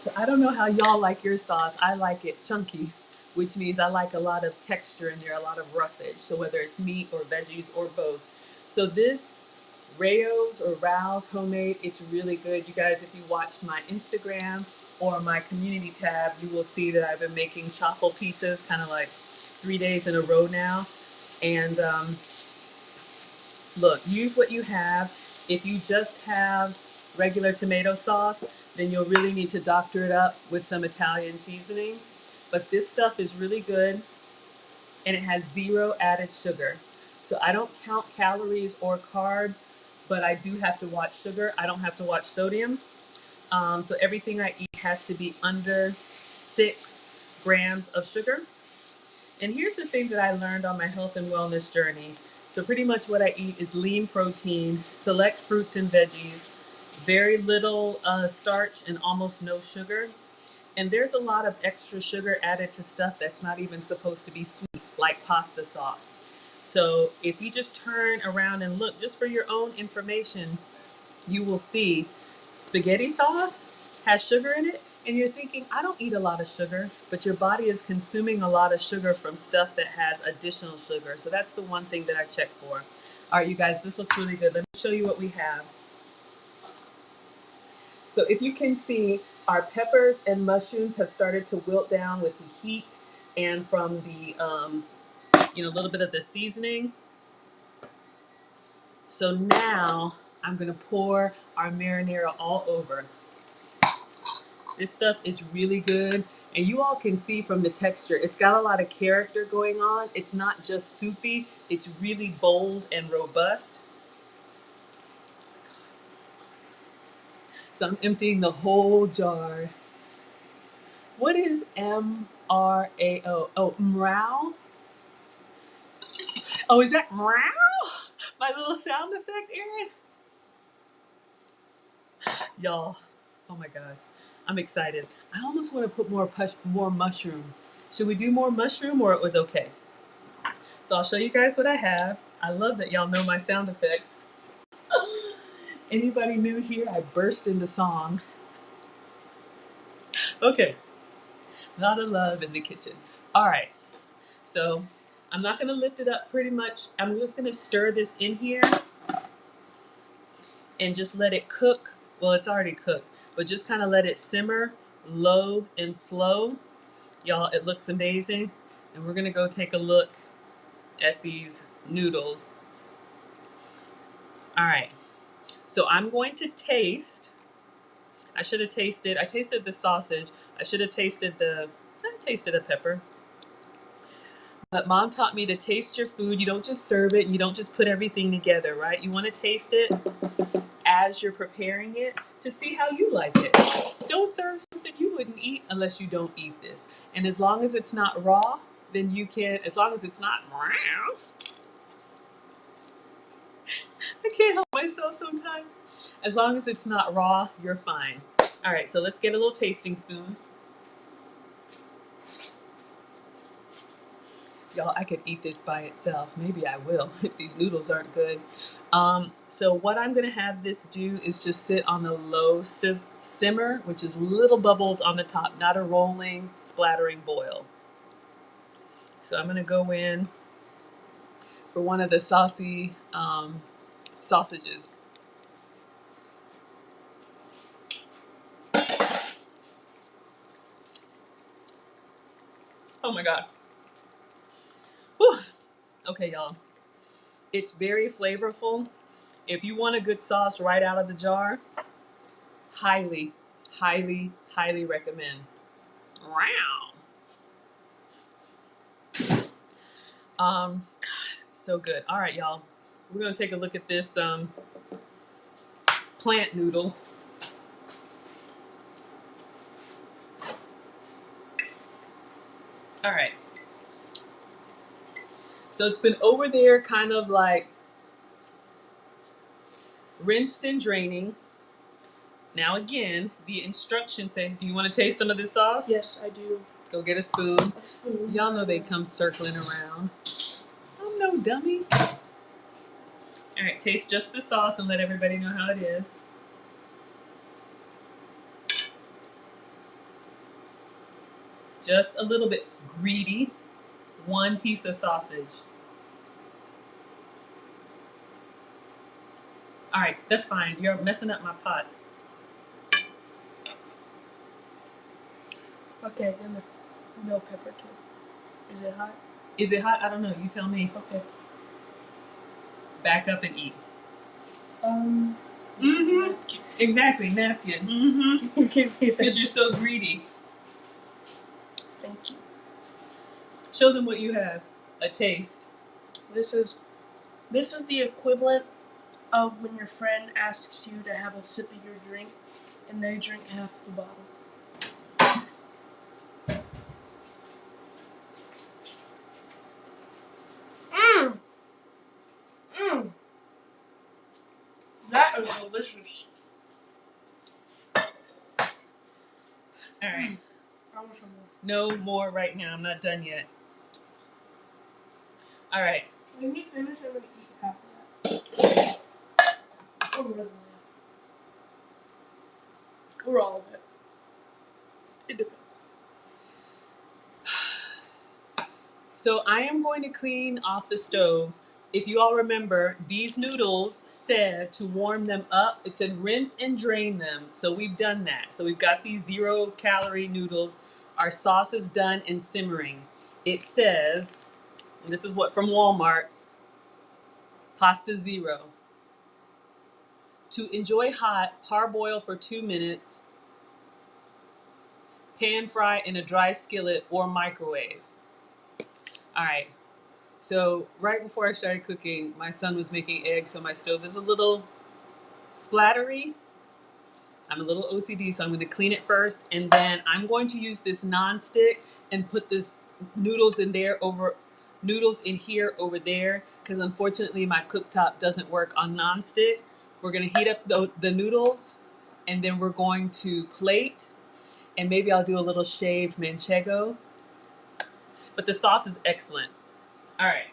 So I don't know how y'all like your sauce. I like it chunky, which means I like a lot of texture in there, a lot of roughage. So whether it's meat or veggies or both. So this Rayo's or Rao's homemade, it's really good. You guys, if you watched my Instagram or my community tab, you will see that I've been making chocolate pizzas kind of like 3 days in a row now. And look, use what you have. If you just have regular tomato sauce, then you'll really need to doctor it up with some Italian seasoning. But this stuff is really good and it has 0 added sugar. So I don't count calories or carbs, but I do have to watch sugar. I don't have to watch sodium. So everything I eat has to be under 6 grams of sugar. And here's the thing that I learned on my health and wellness journey. So pretty much what I eat is lean protein, select fruits and veggies, very little starch and almost no sugar. And there's a lot of extra sugar added to stuff that's not even supposed to be sweet, like pasta sauce. So if you just turn around and look, just for your own information, you will see spaghetti sauce has sugar in it. And you're thinking, I don't eat a lot of sugar, but your body is consuming a lot of sugar from stuff that has additional sugar. So that's the one thing that I check for. All right, you guys, this looks really good. Let me show you what we have. So if you can see, our peppers and mushrooms have started to wilt down with the heat and from the, little bit of the seasoning. So now I'm gonna pour our marinara all over. This stuff is really good. And you all can see from the texture, it's got a lot of character going on. It's not just soupy, it's really bold and robust. So I'm emptying the whole jar. What is MRAO? Oh, mrao? Oh, is that meow? My little sound effect, Erin? Y'all, oh my gosh. I'm excited. I almost want to put more mushroom. Should we do more mushroom or it was okay? So I'll show you guys what I have. I love that y'all know my sound effects. Anybody new here? I burst into song. Okay. A lot of love in the kitchen. All right. So I'm not going to lift it up pretty much. I'm just going to stir this in here and just let it cook. Well, it's already cooked, but just kind of let it simmer low and slow. Y'all, it looks amazing. And we're going to go take a look at these noodles. All right. So I'm going to taste. I tasted the sausage. I tasted a pepper. But mom taught me to taste your food. You don't just serve it. You don't just put everything together, right? You want to taste it as you're preparing it to see how you like it. Don't serve something you wouldn't eat unless you don't eat this. And as long as it's not raw, then you can, as long as it's not raw. I can't help myself sometimes. As long as it's not raw, you're fine. All right, so let's get a little tasting spoon. Y'all, I could eat this by itself. Maybe I will if these noodles aren't good. So what I'm gonna have this do is just sit on the low simmer, which is little bubbles on the top, not a rolling, splattering boil. So I'm gonna go in for one of the saucy sausages. Oh my God. Whew. Okay, y'all. It's very flavorful. If you want a good sauce right out of the jar, highly, highly, highly recommend. Wow. God, it's so good. All right, y'all. We're gonna take a look at this plant noodle. All right. So it's been over there kind of like rinsed and draining. Now again, the instructions say, do you want to taste some of this sauce? Yes, I do. Go get a spoon. A spoon. Y'all know they come circling around. I'm no dummy. All right, taste just the sauce and let everybody know how it is. Just a little bit greedy. One piece of sausage. All right, that's fine. You're messing up my pot. Okay, then the bell pepper too. Is it hot? Is it hot? I don't know. You tell me. Okay. Back up and eat. Mm-hmm. Exactly, napkin. Mm-hmm. Give me that. Because you're so greedy. Thank you. Show them what you have. A taste. This is the equivalent of when your friend asks you to have a sip of your drink and they drink half the bottle. Mmm! Mmm! That is delicious. All right. I want some more. No more right now. I'm not done yet. All right. When we finish, I'm gonna eat half of that. Or more than that. Or all of it. It depends. So I am going to clean off the stove. If you all remember, these noodles said to warm them up. It said rinse and drain them. So we've done that. So we've got these 0-calorie noodles. Our sauce is done and simmering. It says, and this is what from Walmart, pasta zero. To enjoy hot, parboil for 2 minutes. Pan fry in a dry skillet or microwave. All right. So right before I started cooking, my son was making eggs, so my stove is a little splattery. I'm a little OCD, so I'm going to clean it first, and then I'm going to use this nonstick and put this noodles in there over noodles in here over there because unfortunately my cooktop doesn't work on nonstick. We're gonna heat up the noodles and then we're going to plate and maybe I'll do a little shaved manchego. But the sauce is excellent. All right.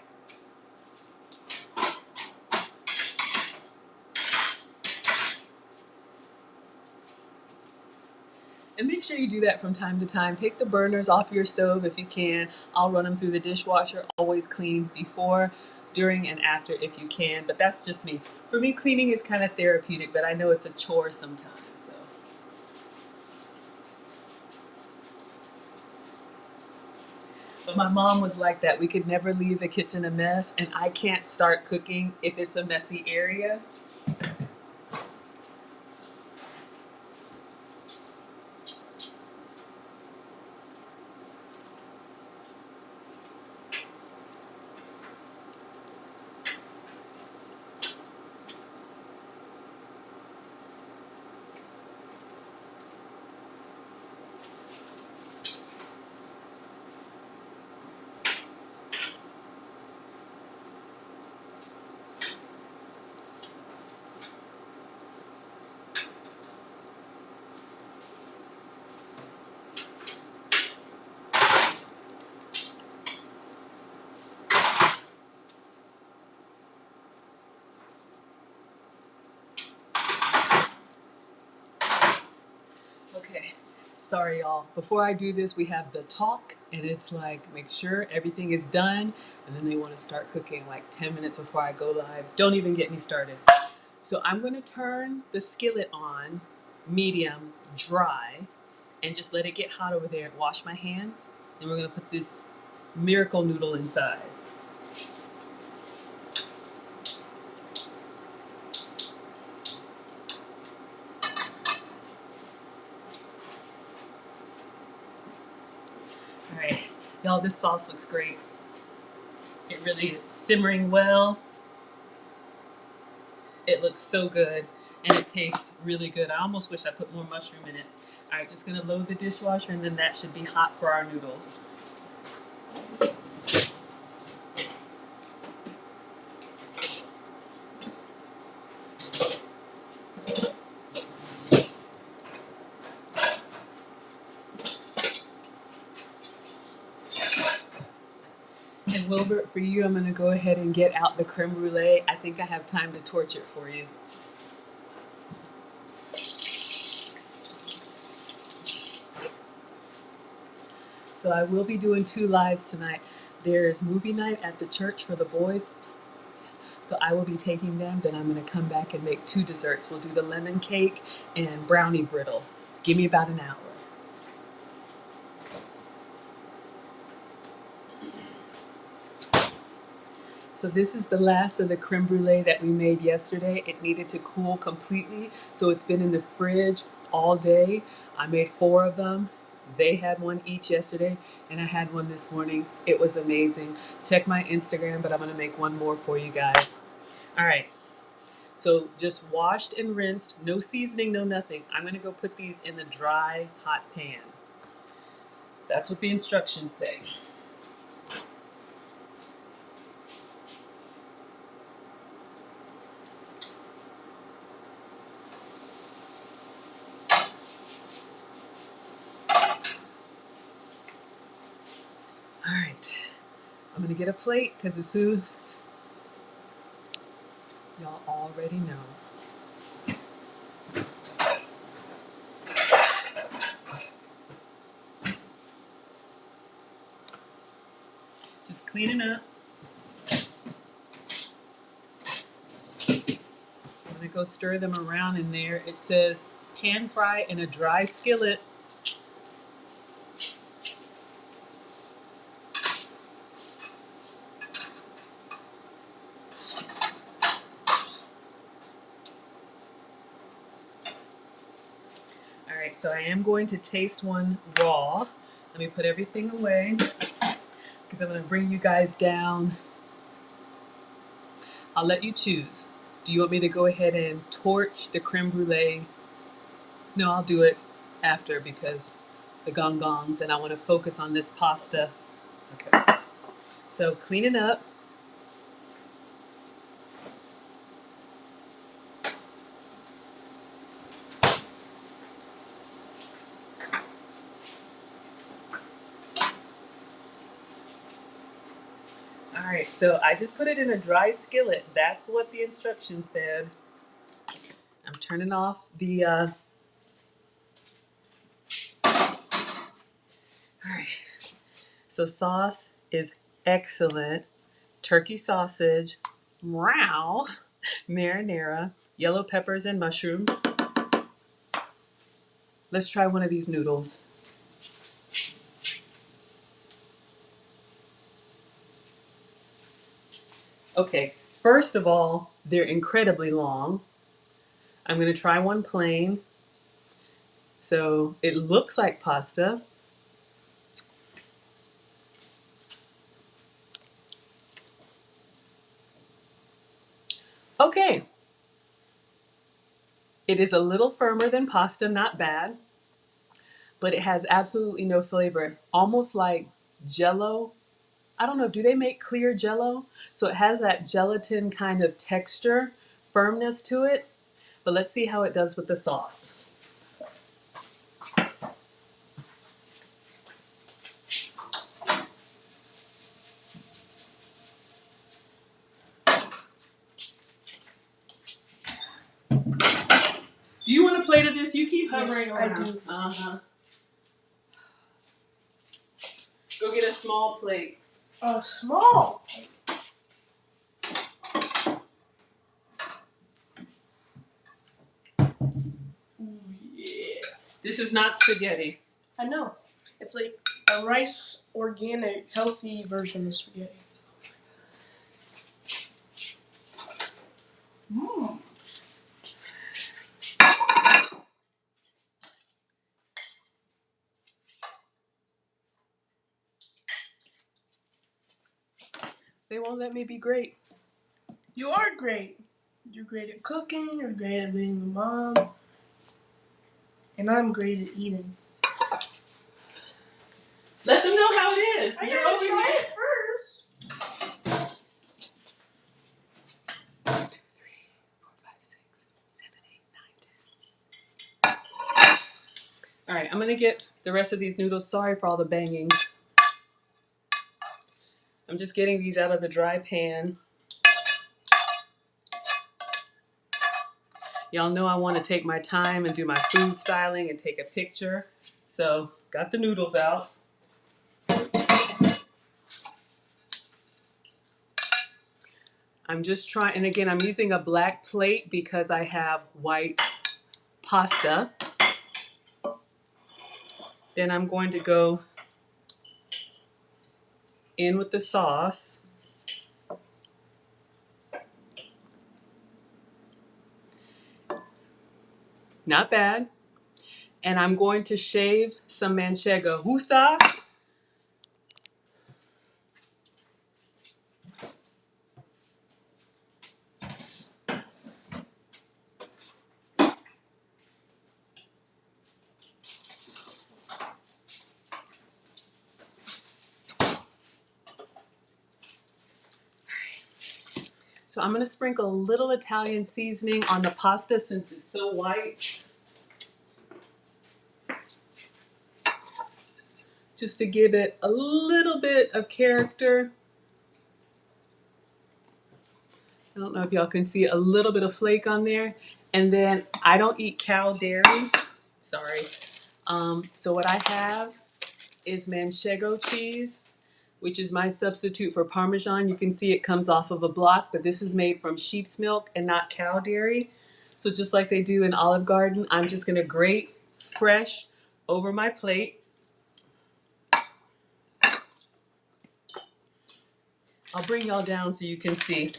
And make sure you do that from time to time. Take the burners off your stove if you can. I'll run them through the dishwasher. Always clean before, during, and after if you can. But that's just me. For me, cleaning is kind of therapeutic, but I know it's a chore sometimes. So. But my mom was like that. We could never leave the kitchen a mess, and I can't start cooking if it's a messy area. Okay, sorry y'all. Before I do this, we have the talk, and it's like make sure everything is done, and then they want to start cooking like 10 minutes before I go live. Don't even get me started. So I'm going to turn the skillet on medium dry and just let it get hot over there and wash my hands. And we're going to put this miracle noodle inside. All right, y'all, this sauce looks great. It really is simmering well. It looks so good and it tastes really good. I almost wish I put more mushroom in it. All right, just gonna load the dishwasher and then that should be hot for our noodles. And Wilbert, for you, I'm gonna go ahead and get out the creme brulee. I think I have time to torch it for you. So I will be doing 2 lives tonight. There's movie night at the church for the boys. So I will be taking them, then I'm gonna come back and make 2 desserts. We'll do the lemon cake and brownie brittle. Give me about an hour. So this is the last of the creme brulee that we made yesterday. It needed to cool completely, so it's been in the fridge all day. I made 4 of them. They had one each yesterday, and I had one this morning. It was amazing. Check my Instagram, but I'm gonna make one more for you guys. All right, so just washed and rinsed, no seasoning, no nothing. I'm gonna go put these in the dry, hot pan. That's what the instructions say. All right, I'm gonna get a plate because as soon y'all already know. Just cleaning up. I'm gonna go stir them around in there. It says pan fry in a dry skillet. All right, so I am going to taste one raw. Let me put everything away because I'm gonna bring you guys down. I'll let you choose. Do you want me to go ahead and torch the creme brulee? No, I'll do it after because the gong gongs and I want to focus on this pasta. Okay. So cleaning up. All right, so I just put it in a dry skillet. That's what the instructions said. I'm turning off the, all right. So sauce is excellent. Turkey sausage, wow, marinara, yellow peppers and mushrooms. Let's try one of these noodles. Okay, first of all, they're incredibly long. I'm gonna try one plain. So it looks like pasta. Okay, it is a little firmer than pasta, not bad, but it has absolutely no flavor. Almost like jello. I don't know, do they make clear jello? So it has that gelatin kind of texture, firmness to it. But let's see how it does with the sauce. Do you want a plate of this? You keep hovering Yes, around. I do. Uh-huh. Go get a small plate. Small. Ooh, yeah. This is not spaghetti. I know. It's like a rice, organic, healthy version of spaghetti. Mmm. They won't let me be great. You are great. You're great at cooking. You're great at being a mom. And I'm great at eating. Let them know how it is. I You're gotta over try here. it first. 1, 2, 3, 4, 5, 6, 7, 8, 9, 10. All right, I'm gonna get the rest of these noodles. Sorry for all the banging. I'm just getting these out of the dry pan. Y'all know I want to take my time and do my food styling and take a picture. So, got the noodles out. I'm just trying, and again, I'm using a black plate because I have white pasta. Then I'm going to go in with the sauce. Not bad. And I'm going to shave some manchego. Husa. So I'm going to sprinkle a little Italian seasoning on the pasta since it's so white. Just to give it a little bit of character. I don't know if y'all can see a little bit of flake on there. And then I don't eat cow dairy. Sorry. So what I have is manchego cheese, which is my substitute for Parmesan. You can see it comes off of a block, but this is made from sheep's milk and not cow dairy. So just like they do in Olive Garden, I'm just gonna grate fresh over my plate. I'll bring y'all down so you can see.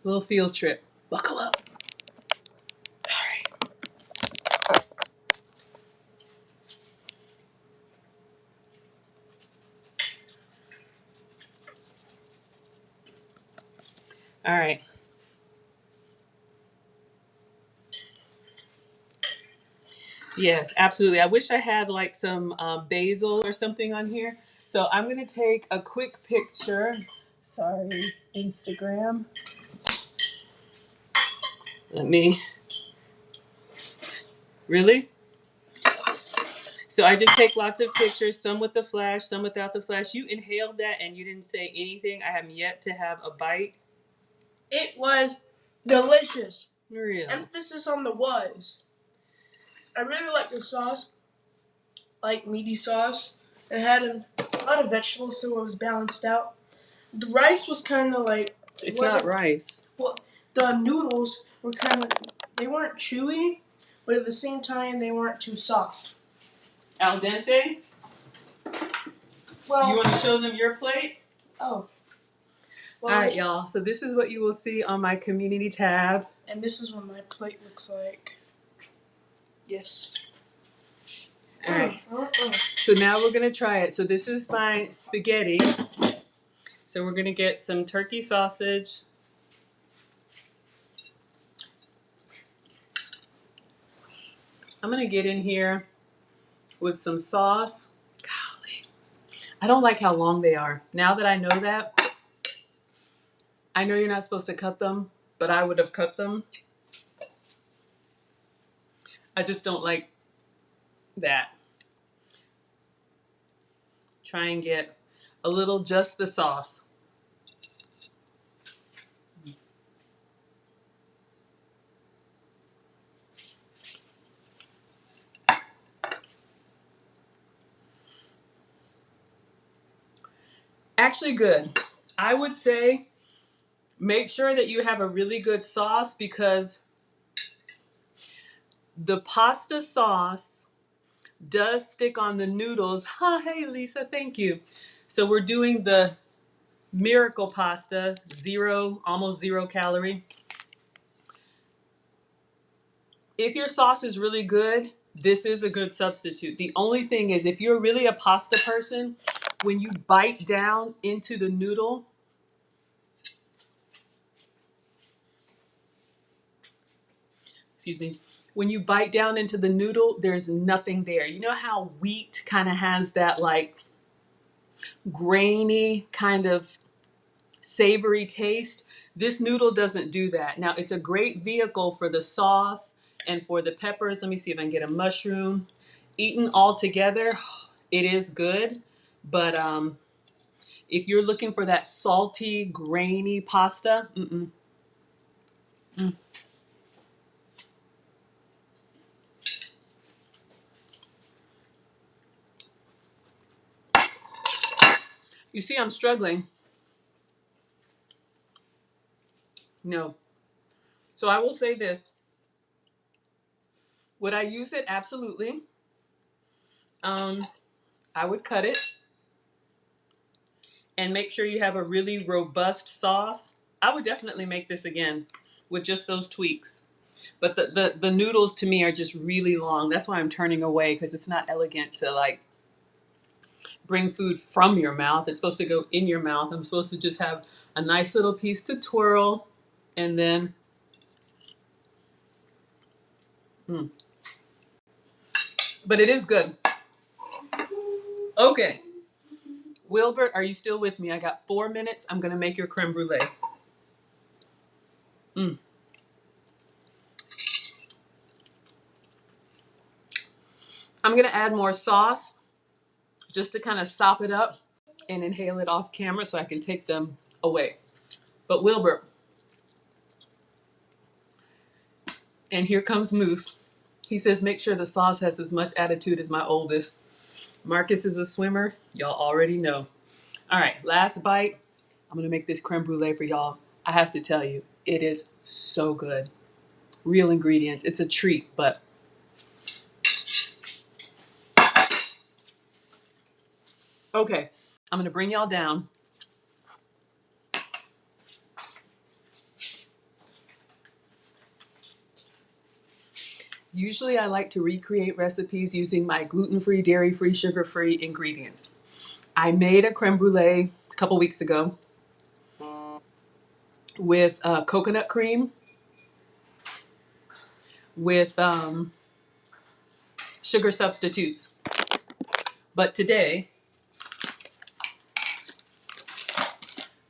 Little field trip. Buckle up. All right. All right. Yes, absolutely. I wish I had like some basil or something on here. So I'm going to take a quick picture. Sorry, Instagram. Let me. Really? So I just take lots of pictures, some with the flash, some without the flash. You inhaled that and you didn't say anything. I have yet to have a bite. It was delicious. Really? Emphasis on the was. I really like the sauce, like meaty sauce. It had a lot of vegetables, so it was balanced out. The rice was kind of like It's not wasn't rice. well. The noodles were kind of they weren't chewy, but at the same time they weren't too soft. Al dente? Well, You want to show them your plate? oh, All right, y'all. So this is what you will see on my community tab. and this is what my plate looks like. Yes. All right. So now we're going to try it. So this is my spaghetti. So we're going to get some turkey sausage. I'm going to get in here with some sauce. Golly. I don't like how long they are. Now that I know that, I know you're not supposed to cut them, but I would have cut them. I just don't like that. Try and get a little just the sauce. Actually good. I would say make sure that you have a really good sauce because the pasta sauce does stick on the noodles. Hey Lisa, thank you. So we're doing the miracle pasta, almost 0 calorie. If your sauce is really good, this is a good substitute. The only thing is if you're really a pasta person, when you bite down into the noodle, excuse me, when you bite down into the noodle, there's nothing there. You know how wheat kind of has that like grainy kind of savory taste? This noodle doesn't do that. Now, it's a great vehicle for the sauce and for the peppers. Let me see if I can get a mushroom. Eaten all together, it is good. But if you're looking for that salty, grainy pasta, mm-mm. You see, I'm struggling. No. So I will say this. Would I use it? Absolutely. I would cut it and make sure you have a really robust sauce. I would definitely make this again with just those tweaks. But the noodles to me are just really long. That's why I'm turning away because it's not elegant to like bring food from your mouth. It's supposed to go in your mouth. I'm supposed to just have a nice little piece to twirl and then, but it is good. Okay. Wilbert, are you still with me? I got 4 minutes. I'm going to make your creme brulee. Mm. I'm going to add more sauce just to kind of sop it up and inhale it off camera so I can take them away. But Wilbert, and here comes Moose. He says, make sure the sauce has as much attitude as my oldest. Marcus is a swimmer. Y'all already know. All right, last bite. I'm going to make this creme brulee for y'all. I have to tell you, it is so good. Real ingredients. It's a treat, but okay. I'm going to bring y'all down. Usually I like to recreate recipes using my gluten-free, dairy-free, sugar-free ingredients. I made a creme brulee a couple weeks ago with coconut cream, with sugar substitutes. But today,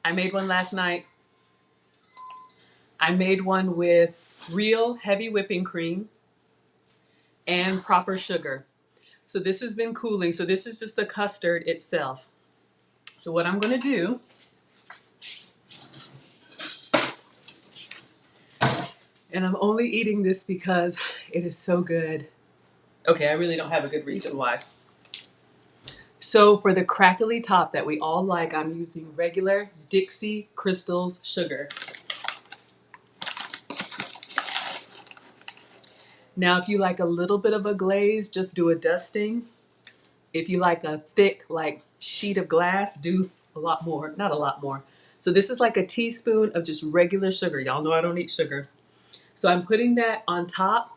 I made one last night. I made one with real heavy whipping cream and proper sugar. So this has been cooling. So this is just the custard itself. So what I'm going to do, and I'm only eating this because it is so good. Okay, I really don't have a good reason why. So for the crackly top that we all like, I'm using regular Dixie Crystals sugar. Now, if you like a little bit of a glaze, just do a dusting. If you like a thick, like sheet of glass, do a lot more, not a lot more. So this is like a teaspoon of just regular sugar. Y'all know I don't eat sugar. So I'm putting that on top.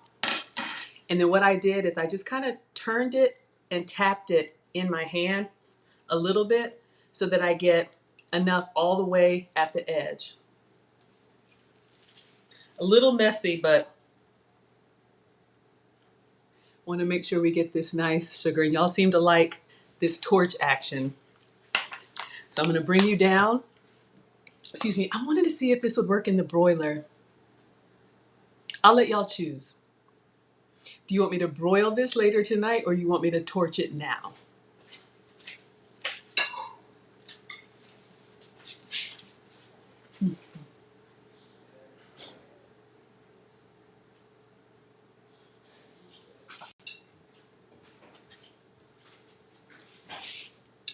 And then what I did is I just kind of turned it and tapped it in my hand a little bit so that I get enough all the way at the edge. A little messy, but want to make sure we get this nice sugar. And y'all seem to like this torch action. So I'm going to bring you down. Excuse me, I wanted to see if this would work in the broiler. I'll let y'all choose. Do you want me to broil this later tonight or you want me to torch it now?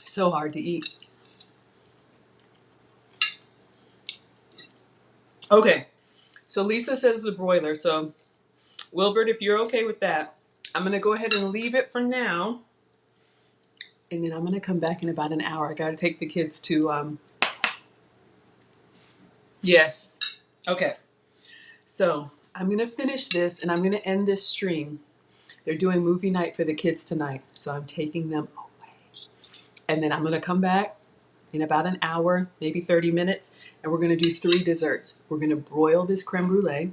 So hard to eat. Okay, so Lisa says the broiler. So Wilbert, if you're okay with that, I'm going to go ahead and leave it for now. And then I'm going to come back in about an hour. I got to take the kids to, yes. Okay. So I'm going to finish this and I'm going to end this stream. They're doing movie night for the kids tonight. So I'm taking them away. And then I'm going to come back in about an hour, maybe 30 minutes. And we're going to do 3 desserts. We're going to broil this creme brulee.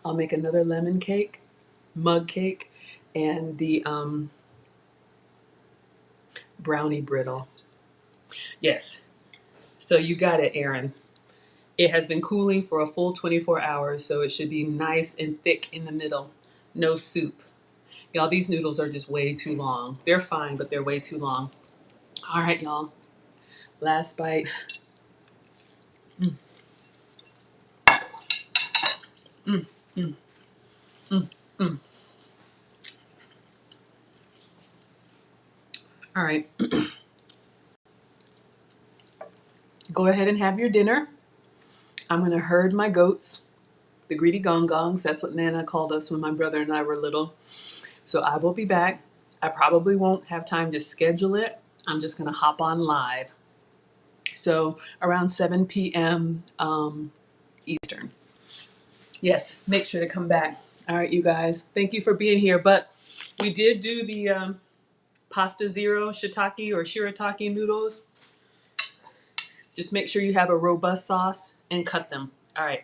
I'll make another lemon cake, mug cake, and the brownie brittle. Yes. So you got it, Aaron. It has been cooling for a full 24 hours, so it should be nice and thick in the middle. No soup. Y'all, these noodles are just way too long. They're fine, but they're way too long. All right, y'all. Last bite. Mm, mm, mm, mm, mm. All right. Go ahead and have your dinner. I'm going to herd my goats, the greedy gong-gongs. That's what Nana called us when my brother and I were little. So I will be back. I probably won't have time to schedule it. I'm just going to hop on live. So around 7 p.m. Eastern. Yes, make sure to come back. All right, you guys. Thank you for being here. But we did do the pasta zero shiitake or shiratake noodles. Just make sure you have a robust sauce and cut them. All right.